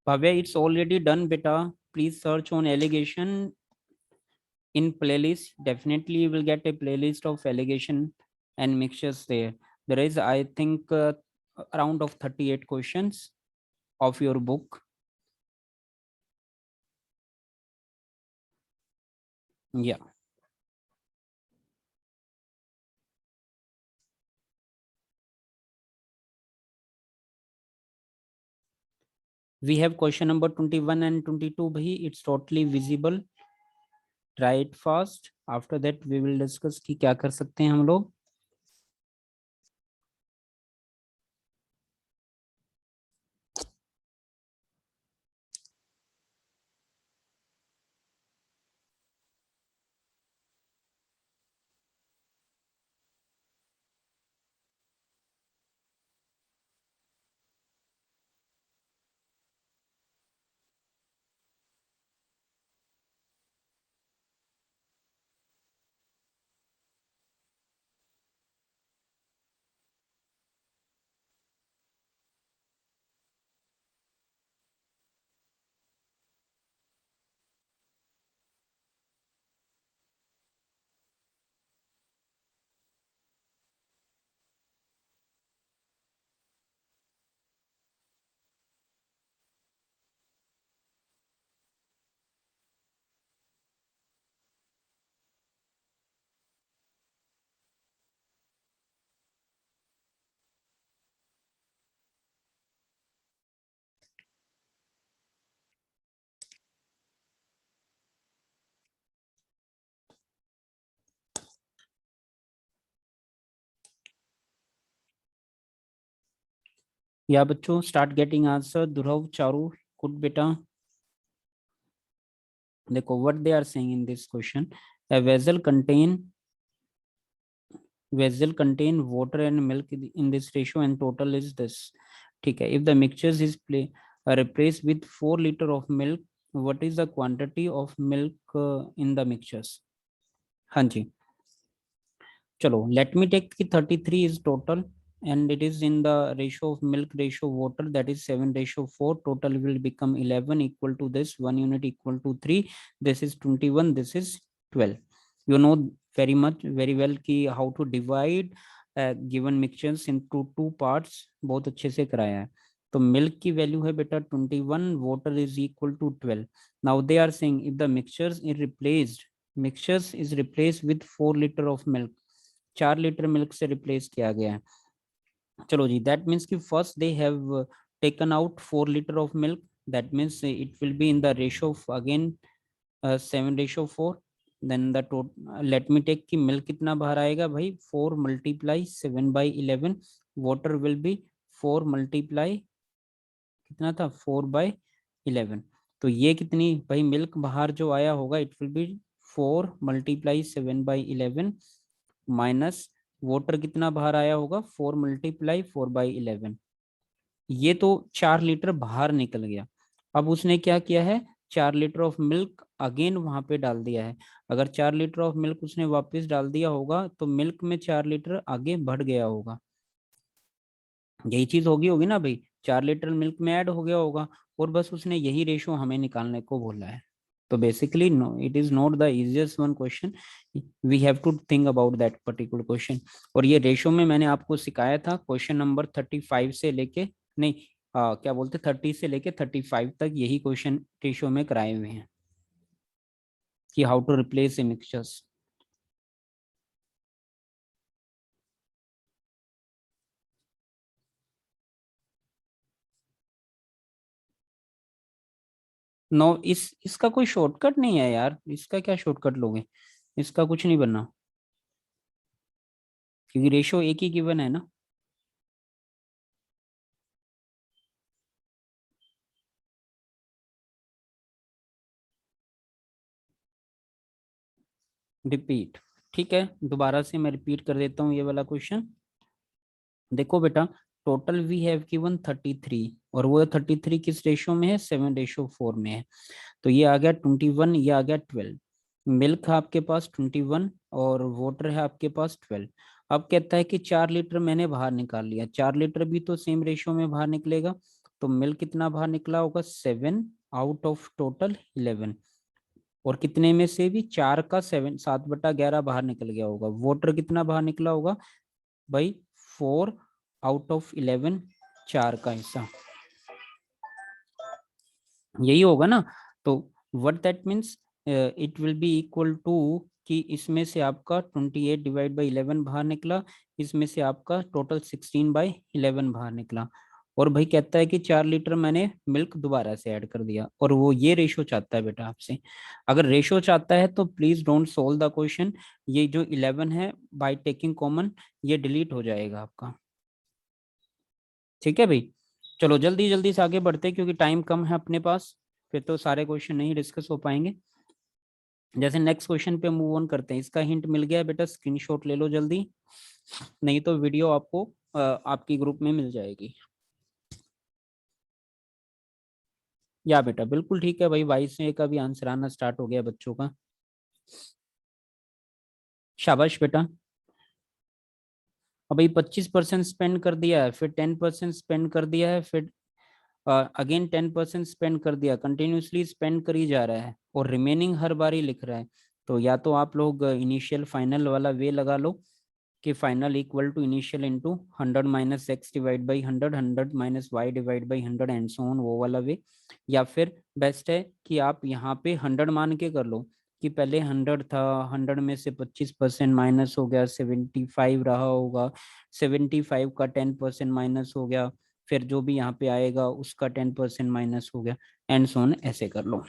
Bhavya, it's already done beta, please search on allegation in playlist, definitely you will get a playlist of allegation and mixtures there. There is I think around of 38 questions of your book। Yeah, we have question number 21 and 22 bhai, it's totally visible, try it fast, after that we will discuss कि क्या कर सकते हैं हम लोग। या बच्चों start getting answer, Dhruv Charu good बेटा। देखो what they are saying in this question, a vessel contain water and milk in this ratio and total is this। ठीक है, if the mixtures is replaced with 4 liter of milk, what is the quantity of milk in the mixtures। हाँ जी, चलो let me take कि 33 is total and it is in the ratio of milk ratio water, that is 7:4, total will become 11 equal to this 1 unit equal to 3, this is 21, this is 12। you know very much very well कि how to divide given mixtures into two parts, बहुत अच्छे से कराया है। तो milk की value है बेटा 21, water is equal to 12। Now they are saying if the mixtures is replaced with 4 liter of milk, 4 litre milk से रिप्लेस किया गया है। चलो जी, दैट मीन्स कि first they have taken out 4 litre of milk, that means it will be in the ratio of again 7:4। Then the total, let me take कि milk कितना बाहर आएगा भाई, 4 multiply 7/11, water will be 4 multiply कितना था, 4/11। तो ये कितनी भाई मिल्क बाहर जो आया होगा, it will B 4 multiply 7/11 minus water कितना बाहर आया होगा, 4 मल्टीप्लाई 4/11। ये तो 4 लीटर बाहर निकल गया। अब उसने क्या किया है, 4 लीटर ऑफ मिल्क अगेन वहां पे डाल दिया है। अगर 4 लीटर ऑफ मिल्क उसने वापस डाल दिया होगा तो मिल्क में 4 लीटर आगे बढ़ गया होगा। यही चीज होगी होगी ना भाई, 4 लीटर मिल्क में ऐड हो गया होगा, और बस उसने यही रेशो हमें निकालने को बोला है। तो basically no, it is not the easiest one question, we have to think about that particular question. और ये रेशो में मैंने आपको सिखाया था क्वेश्चन नंबर 35 से लेके, नहीं क्या बोलते 30 से लेके 35 तक यही क्वेश्चन रेशो में कराए हुए हैं कि how to replace a mixtures. No, इसका कोई शॉर्टकट नहीं है यार, इसका क्या शॉर्टकट लोगे, इसका कुछ नहीं बनना, क्योंकि रेशो एक ही गिवन है ना। रिपीट, ठीक है, दोबारा से मैं रिपीट कर देता हूँ ये वाला क्वेश्चन। देखो बेटा, टोटल वी हैव गिवन 33, और वो 33 किस रेशो में है, 7:4 में है। तो ये आ गया 21, ये आ गया 12। मिल्क है आपके पास 21 और वाटर है आपके पास 12। अब कहता है कि 4 लीटर मैंने बाहर निकाल लिया, 4 लीटर भी तो सेम रेशो में बाहर निकलेगा। तो मिल्क कितना बाहर निकला होगा, 7 आउट ऑफ टोटल 11। और कितने में से भी 4 का 7/11 बाहर निकल गया होगा। वाटर कितना बाहर निकला होगा भाई, 4 आउट ऑफ 11, 4 का हिस्सा, यही होगा ना। तो what that means, it will be equal to कि इसमें से आपका 28/11 बाहर निकला, इसमें से आपका टोटल 16/11 बाहर निकला। और भाई कहता है कि 4 लीटर मैंने मिल्क दोबारा से ऐड कर दिया, और वो ये रेशो चाहता है बेटा आपसे। अगर रेशो चाहता है तो please don't solve the question, ये जो 11 है बाय टेकिंग कॉमन ये डिलीट हो जाएगा आपका। ठीक है भाई, चलो जल्दी जल्दी से आगे बढ़ते हैं क्योंकि टाइम कम है अपने पास, फिर तो सारे क्वेश्चन नहीं डिस्कस हो पाएंगे। जैसे नेक्स्ट क्वेश्चन पे मूव ऑन करते हैं, इसका हिंट मिल गया बेटा, स्क्रीनशॉट ले लो जल्दी, नहीं तो वीडियो आपको आपकी ग्रुप में मिल जाएगी। या बेटा बिल्कुल ठीक है भाई, 22 का भी आंसर आना स्टार्ट हो गया बच्चों का, शाबाश बेटा। अब भाई 25% स्पेंड कर दिया है, फिर 10% स्पेंड कर दिया है, फिर अगेन 10% स्पेंड कर दिया, कंटिन्यूसली स्पेंड करी जा रहा है, और रिमेनिंग हर बार ही लिख रहा है। तो या तो आप लोग इनिशियल फाइनल वाला वे लगा लो कि final equal to initial into 100 minus X divide by 100, 100 minus Y divide by 100 and so on, वो वाला वे। या फिर बेस्ट है कि आप यहाँ पे 100 मान के कर लो कि पहले 100 था, 100 में से 25% माइनस हो गया, 75 रहा होगा, 75 का 10% माइनस हो गया, फिर जो भी यहाँ पे आएगा उसका 10% माइनस हो गया, एंड सो ऑन, ऐसे कर लो।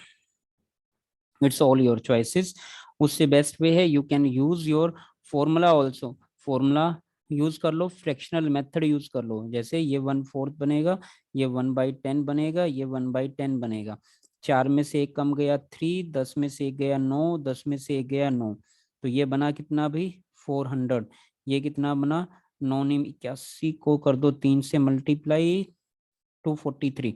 It's all your choices. उससे बेस्ट वे है, you can use your formula also, formula use कर लो, फ्रैक्शनल मेथड यूज कर लो, जैसे ये 1/4 बनेगा, ये 1/10 बनेगा, ये 1/10 बनेगा। 4 में से एक कम गया 3, 10 में से एक गया 9, 10 में से एक गया 9, तो ये बना कितना भी 400। ये कितना बना, 981 को कर दो 3 से मल्टीप्लाई, 243।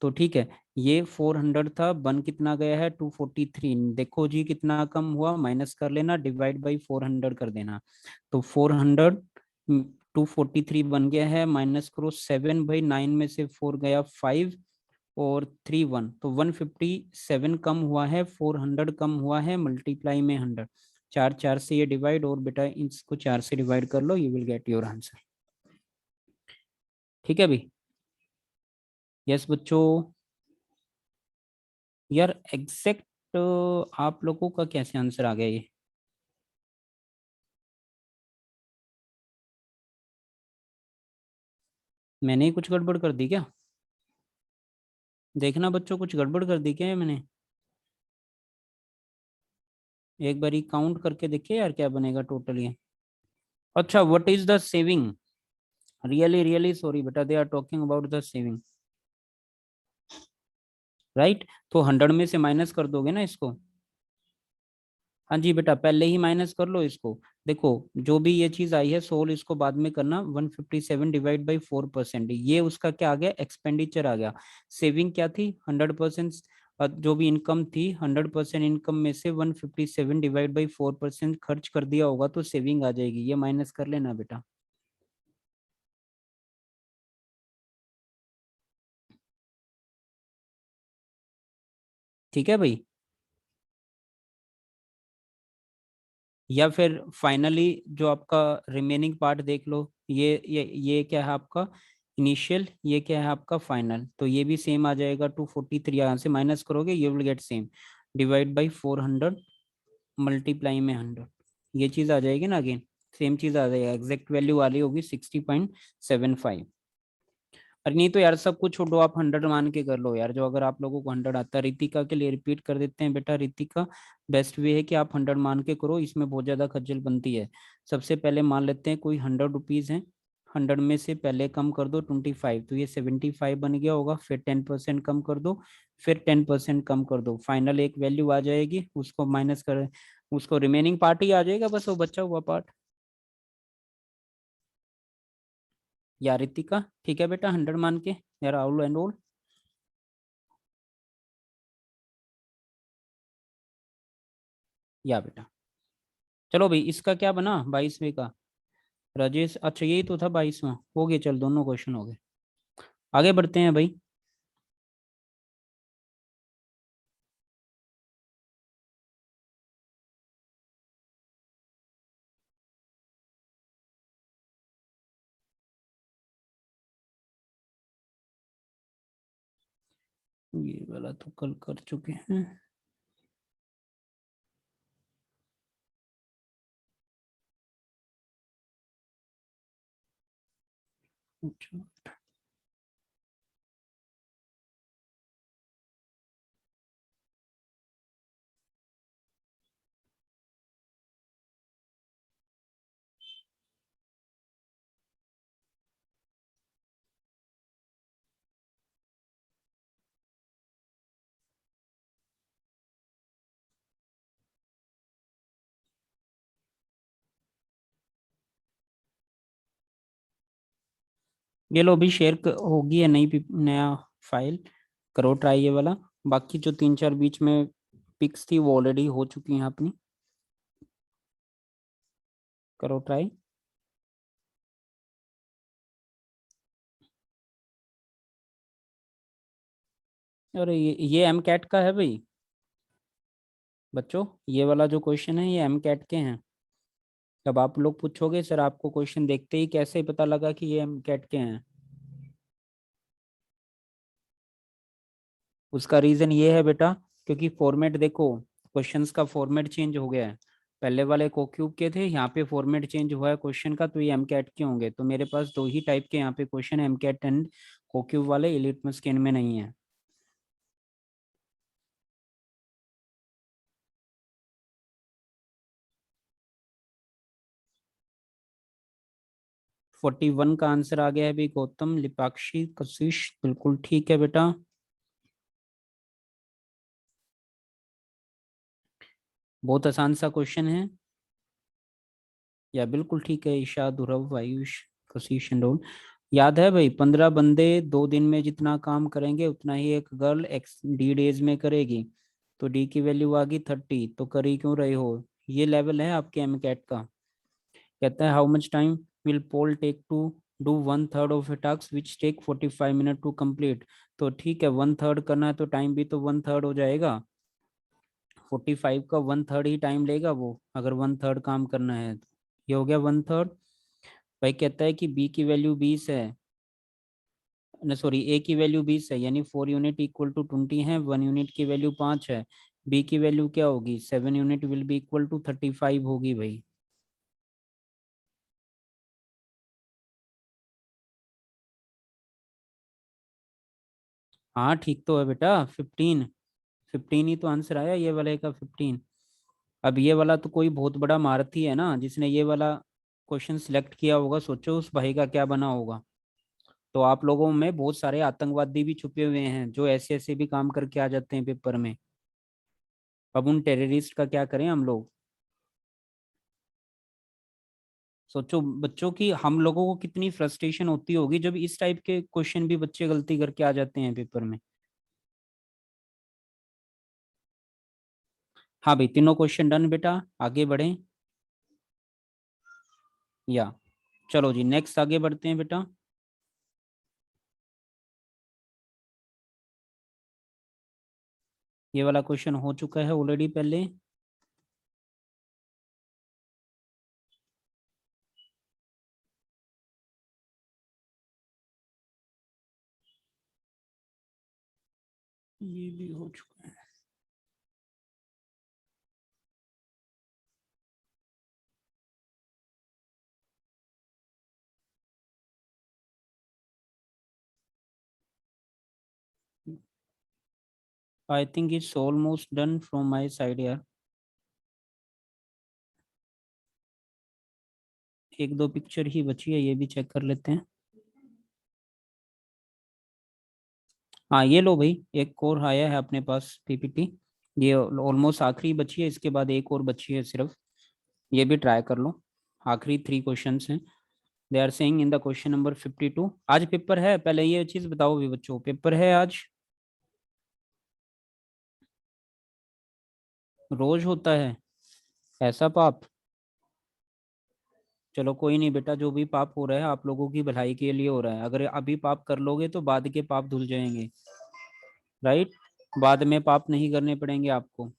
तो ठीक है, ये 400 था, बन कितना गया है 243। देखो जी कितना कम हुआ, माइनस कर लेना, डिवाइड बाई 400 कर देना। तो 400, 243 बन गया है, माइनस करो 7/9 में से 4 गया 5 और 3 1, तो 157 कम हुआ है, 400 कम हुआ है, मल्टीप्लाई में 100, 4 4 से ये डिवाइड, और बेटा इसको 4 से डिवाइड कर लो, you will get your answer. ठीक है भाई, यस बच्चों। यार एग्जैक्ट आप लोगों का कैसे आंसर आ गया ये, मैंने ही कुछ गड़बड़ कर दी क्या? देखना बच्चों, कुछ गड़बड़ कर दी क्या ये मैंने? एक बारी काउंट करके देखिए यार क्या बनेगा टोटल ये। अच्छा, what is the saving? Really really sorry बेटा, they are talking about the saving, right? तो 100 में से माइनस कर दोगे ना इसको? हाँ जी बेटा, पहले ही माइनस कर लो इसको। देखो, जो भी ये चीज आई है सोल, इसको बाद में करना। 157 डिवाइड बाई 4%, ये उसका क्या आ गया? एक्सपेंडिचर आ गया। सेविंग क्या थी? 100%। जो भी इनकम थी, 100% इनकम में से 157 डिवाइड बाई 4% खर्च कर दिया होगा तो सेविंग आ जाएगी। ये माइनस कर लेना बेटा। ठीक है भाई। या फिर फाइनली जो आपका रिमेनिंग पार्ट देख लो, ये क्या है आपका इनिशियल, ये क्या है आपका फाइनल, तो ये भी सेम आ जाएगा। 243 यहाँ से माइनस करोगे, ये will get same. Divide by 400, multiply में 100, ये चीज आ जाएगी ना अगेन। सेम चीज आ जाएगा, एग्जैक्ट वैल्यू वाली होगी 60.75। अरे नहीं तो यार सब कुछ छोड़ो, आप 100 मान के कर लो यार, जो अगर आप लोगों को 100 आता है। रितिका के लिए रिपीट कर देते हैं बेटा। रितिका, बेस्ट वे है कि आप 100 मान के करो, इसमें बहुत ज्यादा खज्जल बनती है। सबसे पहले मान लेते हैं कोई 100 रुपीज है, 100 में से पहले कम कर दो 25, तो ये 75 बन गया होगा। फिर 10% कम कर दो, फिर 10% कम कर दो, फाइनल एक वैल्यू आ जाएगी, उसको माइनस कर, उसको रिमेनिंग पार्ट ही आ जाएगा, बस वो बचा हुआ पार्ट। या रितिका ठीक है बेटा, 100 मान के यार, ऑल एंड ऑल। या बेटा, चलो भाई, इसका क्या बना 22वें का? राजेश, अच्छा यही तो था 22वां, हो गया। चल दोनों क्वेश्चन हो गए, आगे बढ़ते हैं भाई। ये वाला तो कल कर चुके हैं। अच्छा, ये लो अभी शेयर होगी या नहीं नया फाइल, करो ट्राई ये वाला। बाकी जो 3 4 बीच में पिक्स थी वो ऑलरेडी हो चुकी हैं अपनी, करो ट्राई। अरे ये एम कैट का है भाई। बच्चों, ये वाला जो क्वेश्चन है ये एम कैट के हैं। जब आप लोग पूछोगे सर आपको क्वेश्चन देखते ही कैसे पता लगा कि ये एम कैट के हैं, उसका रीजन ये है बेटा, क्योंकि फॉर्मेट देखो, क्वेश्चंस का फॉर्मेट चेंज हो गया है। पहले वाले कोक्यूब के थे, यहाँ पे फॉर्मेट चेंज हुआ है क्वेश्चन का, तो ये एम कैट के होंगे। तो मेरे पास दो ही टाइप के यहाँ पे क्वेश्चन एम कैट एंड कोक्यूब वाले, इलिटमस के इनमें नहीं है। 41 का आंसर आ गया है अभी। गौतम, लिपाक्षी, कशिश, बिल्कुल ठीक है बेटा। बहुत आसान सा क्वेश्चन है। या बिल्कुल ठीक है, ईशा, ध्रुव, आयुष, कशिश एंड ऑल। याद है भाई, 15 बंदे 2 दिन में जितना काम करेंगे उतना ही एक गर्ल एक्स डी डेज में करेगी। तो डी की वैल्यू आ गई 30, तो कर ही क्यों रहे हो? ये लेवल है आपके एम कैट का। कहता है how much time will pole take to do 1/3 of a task which take 45 minute to complete. तो ठीक है, 1/3 करना है तो टाइम भी तो 1/3 हो जाएगा। 45 का 1/3 ही टाइम लेगा वो, अगर 1/3 काम करना है तो। ये हो गया 1/3। भाई कहता है कि बी की वैल्यू 20 है, न सॉरी, ए की वैल्यू 20 है, यानी 4 यूनिट इक्वल टू 20 है, 1 यूनिट की वैल्यू 5 है। बी की वैल्यू क्या होगी? 7 unit will be equal to 35 होगी भाई। हाँ ठीक तो है बेटा, 15। 15 ही तो आंसर आया ये वाले का, 15। अब ये वाला तो कोई बहुत बड़ा महारथी है ना जिसने ये वाला क्वेश्चन सिलेक्ट किया होगा, सोचो उस भाई का क्या बना होगा। तो आप लोगों में बहुत सारे आतंकवादी भी छुपे हुए हैं जो ऐसे ऐसे भी काम करके आ जाते हैं पेपर में। अब उन टेररिस्ट का क्या करें हम लोग। सोचो बच्चों की, हम लोगों को कितनी फ्रस्ट्रेशन होती होगी जब इस टाइप के क्वेश्चन भी बच्चे गलती करके आ जाते हैं पेपर में। हाँ भाई, तीनों क्वेश्चन डन बेटा, आगे बढ़ें या। चलो जी नेक्स्ट आगे बढ़ते हैं बेटा। ये वाला क्वेश्चन हो चुका है ऑलरेडी पहले। ये भी हो चुका है। I think it's almost done from my side यार। एक दो पिक्चर ही बची है, ये भी चेक कर लेते हैं। हाँ ये लो भाई, एक और आया है अपने पास पीपीटी। ये ऑलमोस्ट आखिरी बची है, इसके बाद एक और बची है सिर्फ। ये भी ट्राई कर लो। आखिरी 3 क्वेश्चंस हैं। They are saying in the question number 52। आज पेपर है, पहले ये चीज बताओ भी बच्चों, पेपर है आज? रोज होता है ऐसा पाप? चलो कोई नहीं बेटा, जो भी पाप हो रहा है आप लोगों की भलाई के लिए हो रहा है। अगर अभी पाप कर लोगे तो बाद के पाप धुल जाएंगे, राइट? बाद में पाप नहीं करने पड़ेंगे आपको।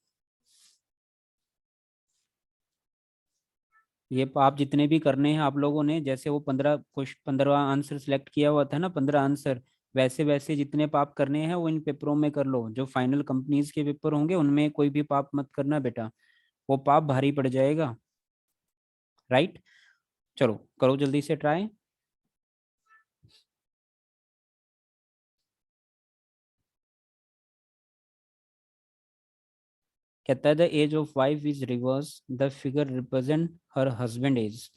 ये पाप जितने भी करने हैं आप लोगों ने, जैसे वो 15 आंसर सेलेक्ट किया हुआ था ना, 15 आंसर, वैसे वैसे जितने पाप करने हैं वो इन पेपरों में कर लो। जो फाइनल कंपनीज के पेपर होंगे उनमें कोई भी पाप मत करना बेटा, वो पाप भारी पड़ जाएगा, राइट? चलो करो जल्दी से ट्राई। कहता है the age of wife is reverse, the figure represent her husband age.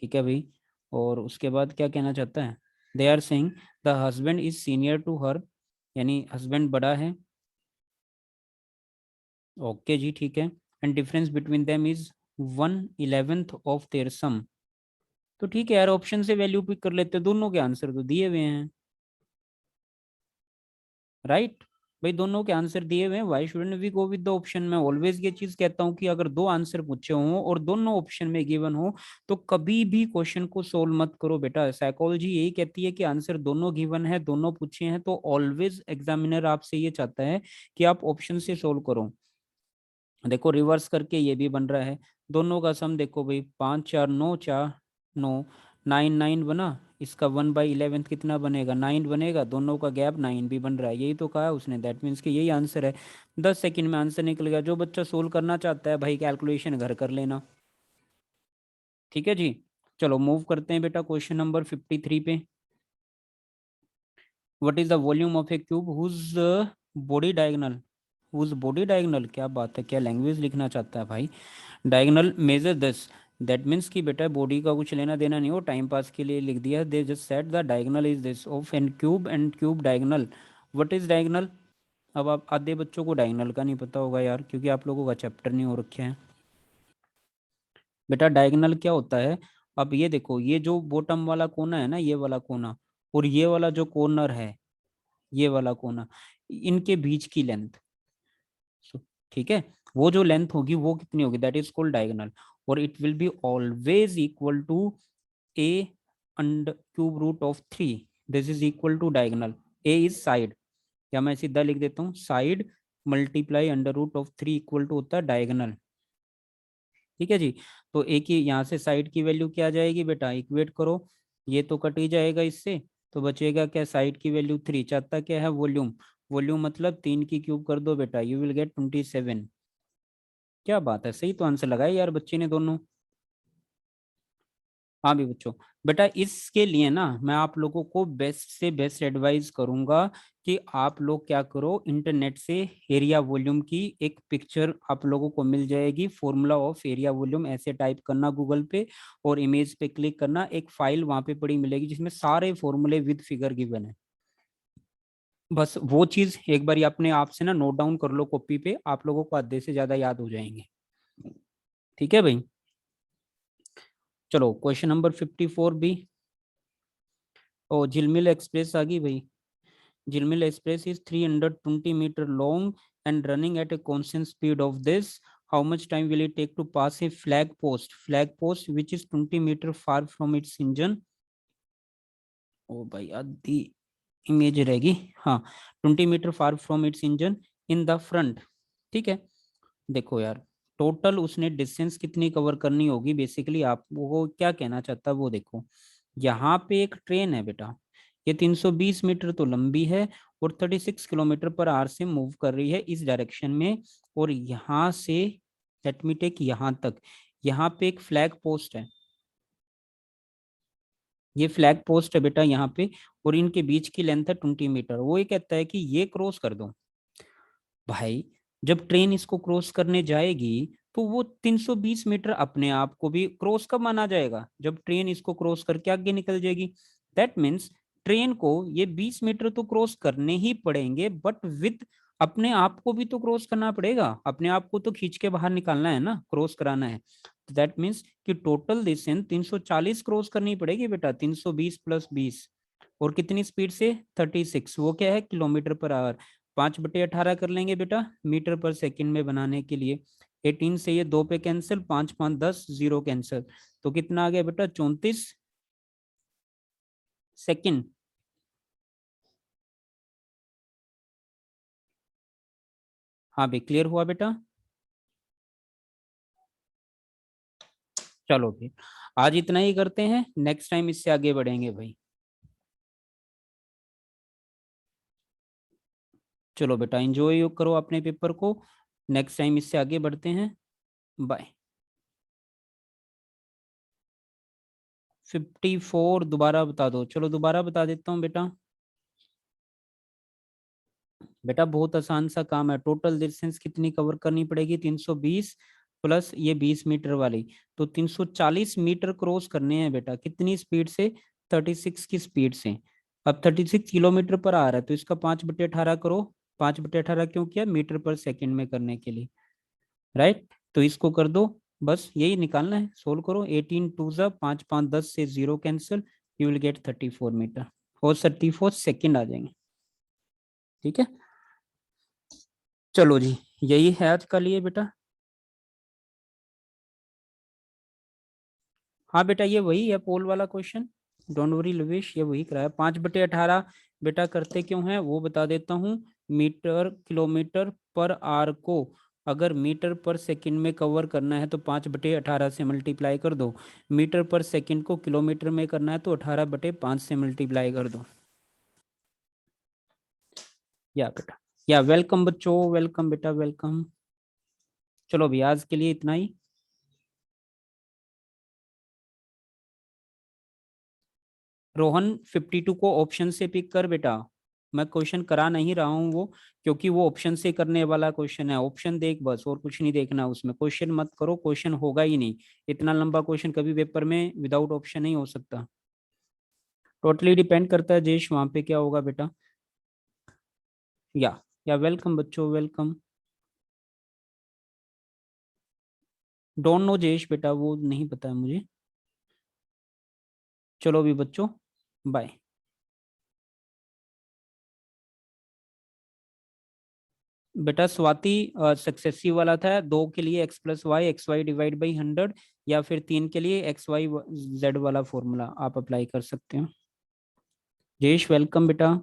ठीक है भाई। और उसके बाद क्या कहना चाहता है? They are saying the husband is senior to her, यानी हस्बैंड बड़ा है। ओके जी ठीक है। And difference between them is 1/11 of their sum. तो ठीक है यार, ऑप्शन से वैल्यू पिक कर लेते हैं, दोनों के आंसर तो दिए हुए हैं, राइट? भाई दोनों के आंसर दिए हुए हैं, why shouldn't we go with the option? मैं ऑलवेज ये चीज कहता हूँ कि अगर दो आंसर पूछे हों और दोनों ऑप्शन में गिवन हो तो कभी भी क्वेश्चन को सोल्व मत करो बेटा। साइकोलॉजी यही कहती है कि आंसर दोनों गिवन है, दोनों पूछे हैं, तो ऑलवेज एग्जामिनर आपसे ये चाहता है कि आप ऑप्शन से सोल्व करो। देखो रिवर्स करके ये भी बन रहा है, दोनों का सम देखो भाई, 5 4 9, 4 9, 9 9 बना। इसका 1/11 कितना बनेगा? 9 बनेगा। दोनों का गैप 9 भी बन रहा है, यही तो कहा उसने, दैट मीन्स कि यही आंसर है। 10 सेकंड में आंसर निकल गया। जो बच्चा सोल्व करना चाहता है भाई, कैलकुलेशन घर कर लेना। ठीक है जी। चलो मूव करते हैं बेटा क्वेश्चन नंबर 53 पे। What is the volume of a cube whose body diagonal? Whose body diagonal, क्या बात है, क्या लैंग्वेज लिखना चाहता है भाई। Diagonal measure this, that means कि बेटा बॉडी का कुछ लेना देना नहीं हो, टाइम पास के लिए लिख दिया। They just set the diagonal is this of an cube and cube diagonal. What is diagonal? अब आप आधे बच्चों को डायगोनल का नहीं पता होगा यार, क्योंकि आप लोगों का चैप्टर नहीं हो रखे हैं। बेटा डायगोनल क्या होता है? अब ये देखो, ये जो बॉटम वाला कोना है ना, ये वाला कोना, और ये वाला जो कॉर्नर है, ये वाला कोना, इनके बीच की लेंथ। ठीक है, वो जो लेंथ होगी वो कितनी होगी, दैट इज कॉल्ड डायगोनल। और it will be always equal to A under cube root of 3। This is equal to diagonal. A is side, या मैं सीधा लिख देता हूँ, side multiply under root of 3 equal to होता है डायगोनल। ठीक है जी। तो ए की यहाँ से साइड की वैल्यू क्या आ जाएगी बेटा, इक्वेट करो, ये तो कट ही जाएगा इससे, तो बचेगा क्या, साइड की वैल्यू 3। चाहता क्या है, वॉल्यूम। वॉल्यूम मतलब 3 की क्यूब कर दो बेटा, यू विल गेट 27। क्या बात है, सही तो आंसर लगाया यार बच्चे ने दोनों। हाँ भी बच्चों, बेटा इसके लिए ना मैं आप लोगों को बेस्ट से बेस्ट एडवाइस करूंगा कि आप लोग क्या करो, इंटरनेट से एरिया वॉल्यूम की एक पिक्चर आप लोगों को मिल जाएगी, फॉर्मूला ऑफ एरिया वॉल्यूम ऐसे टाइप करना गूगल पे और इमेज पे क्लिक करना, एक फाइल वहां पे पड़ी मिलेगी जिसमें सारे फॉर्मूले विद फिगर गिवन है। बस वो चीज एक बार अपने आप से ना नोट डाउन कर लो कॉपी पे, आप लोगों को आधे से ज्यादा याद हो जाएंगे। ठीक है भाई, चलो क्वेश्चन नंबर 54 भी। ओ झिलमिल एक्सप्रेस आ गई भाई। Jhilmil express is 320 metre long and running at a constant speed of this. How much time will it take to pass a flag post which is 20 meter far from its engine? ओ भाई आधी image रहेगी। हाँ, 20 metre far from its engine in the front. ठीक है, देखो यार, total उसने डिस्टेंस कितनी कवर करनी होगी, बेसिकली आप वो क्या कहना चाहता है वो देखो। यहाँ पे एक ट्रेन है बेटा, ये 320 मीटर तो लंबी है और 36 किलोमीटर पर आवर से मूव कर रही है इस डायरेक्शन में, और यहाँ से लेट मी टेक यहाँ तक, यहाँ पे एक फ्लैग पोस्ट है, ये फ्लैग पोस्ट है बेटा यहाँ पे, और इनके बीच की लेंथ है 20 मीटर। वो ये कहता है कि ये क्रॉस कर दो। भाई जब ट्रेन इसको क्रॉस करने जाएगी तो वो 320 मीटर अपने आप को भी क्रॉस कब माना जाएगा, जब ट्रेन इसको क्रॉस करके आगे निकल जाएगी। दैट मीन्स ट्रेन को ये 20 मीटर तो क्रॉस करने ही पड़ेंगे, बट विद अपने आप को भी तो क्रॉस करना पड़ेगा, अपने आप को तो खींच के बाहर निकालना है ना, क्रॉस कराना है। दैट मीन्स कि टोटल डिस्टेंस 340 क्रॉस करनी पड़ेगी बेटा, 320 प्लस 20, और कितनी स्पीड से 36, वो क्या है किलोमीटर पर आवर। 5/18 कर लेंगे बेटा मीटर पर सेकंड में बनाने के लिए। 18 से ये 2 पे कैंसिल, 5 5 10, 0 कैंसिल, तो कितना आ गया बेटा 34 सेकंड। हाँ भाई क्लियर हुआ बेटा। चलो फिर आज इतना ही करते हैं, नेक्स्ट टाइम इससे आगे बढ़ेंगे भाई। चलो बेटा एंजॉय करो अपने पेपर को, नेक्स्ट टाइम इससे आगे बढ़ते हैं। बाय। 54 दोबारा बता दो, चलो दोबारा बता देता हूँ बेटा। बेटा बहुत आसान सा काम है, टोटल डिस्टेंस कितनी कवर करनी पड़ेगी 320 प्लस ये 20 मीटर वाली, तो 340 मीटर क्रॉस करने हैं बेटा, कितनी स्पीड से 36 की स्पीड से। अब 36 किलोमीटर पर आ रहा है तो इसका 5/18 करो। 5/18 क्यों किया, मीटर पर सेकंड में करने के लिए, राइट। तो इसको कर दो, बस यही निकालना है, सोल्व करो। 18 टू जा 5 5 10 से 0 cancel, you will get 34 metre और 34 सेकंड आ जाएंगे। ठीक है, चलो जी यही है आज का लिए बेटा। हाँ बेटा ये वही है पोल वाला क्वेश्चन, डोंट वरी लवेश, ये वही कराया। 5/18 बेटा करते क्यों है वो बता देता हूँ। मीटर किलोमीटर पर आर को अगर मीटर पर सेकंड में कवर करना है तो 5/18 से मल्टीप्लाई कर दो, मीटर पर सेकंड को किलोमीटर में करना है तो 18/5 से मल्टीप्लाई कर दो। या बेटा, या वेलकम बच्चों, वेलकम बेटा वेलकम। चलो भी आज के लिए इतना ही। रोहन 52 को ऑप्शन से पिक कर बेटा, मैं क्वेश्चन करा नहीं रहा हूँ वो, क्योंकि वो ऑप्शन से करने वाला क्वेश्चन है। ऑप्शन देख बस, और कुछ नहीं देखना उसमें, क्वेश्चन मत करो, क्वेश्चन होगा ही नहीं। इतना लंबा क्वेश्चन कभी पेपर में विदाउट ऑप्शन नहीं हो सकता। टोटली डिपेंड करता है जेश वहां पे क्या होगा बेटा। या वेलकम बच्चों वेलकम। डोंट नो जेश बेटा, वो नहीं पता है मुझे। चलो भी बच्चों, बाय। बेटा स्वाति सक्सेसिव वाला था, 2 के लिए x+y XY डिवाइड बाई 100, या फिर 3 के लिए XY Z वाला फॉर्मूला आप अप्लाई कर सकते हो। जयेश वेलकम बेटा।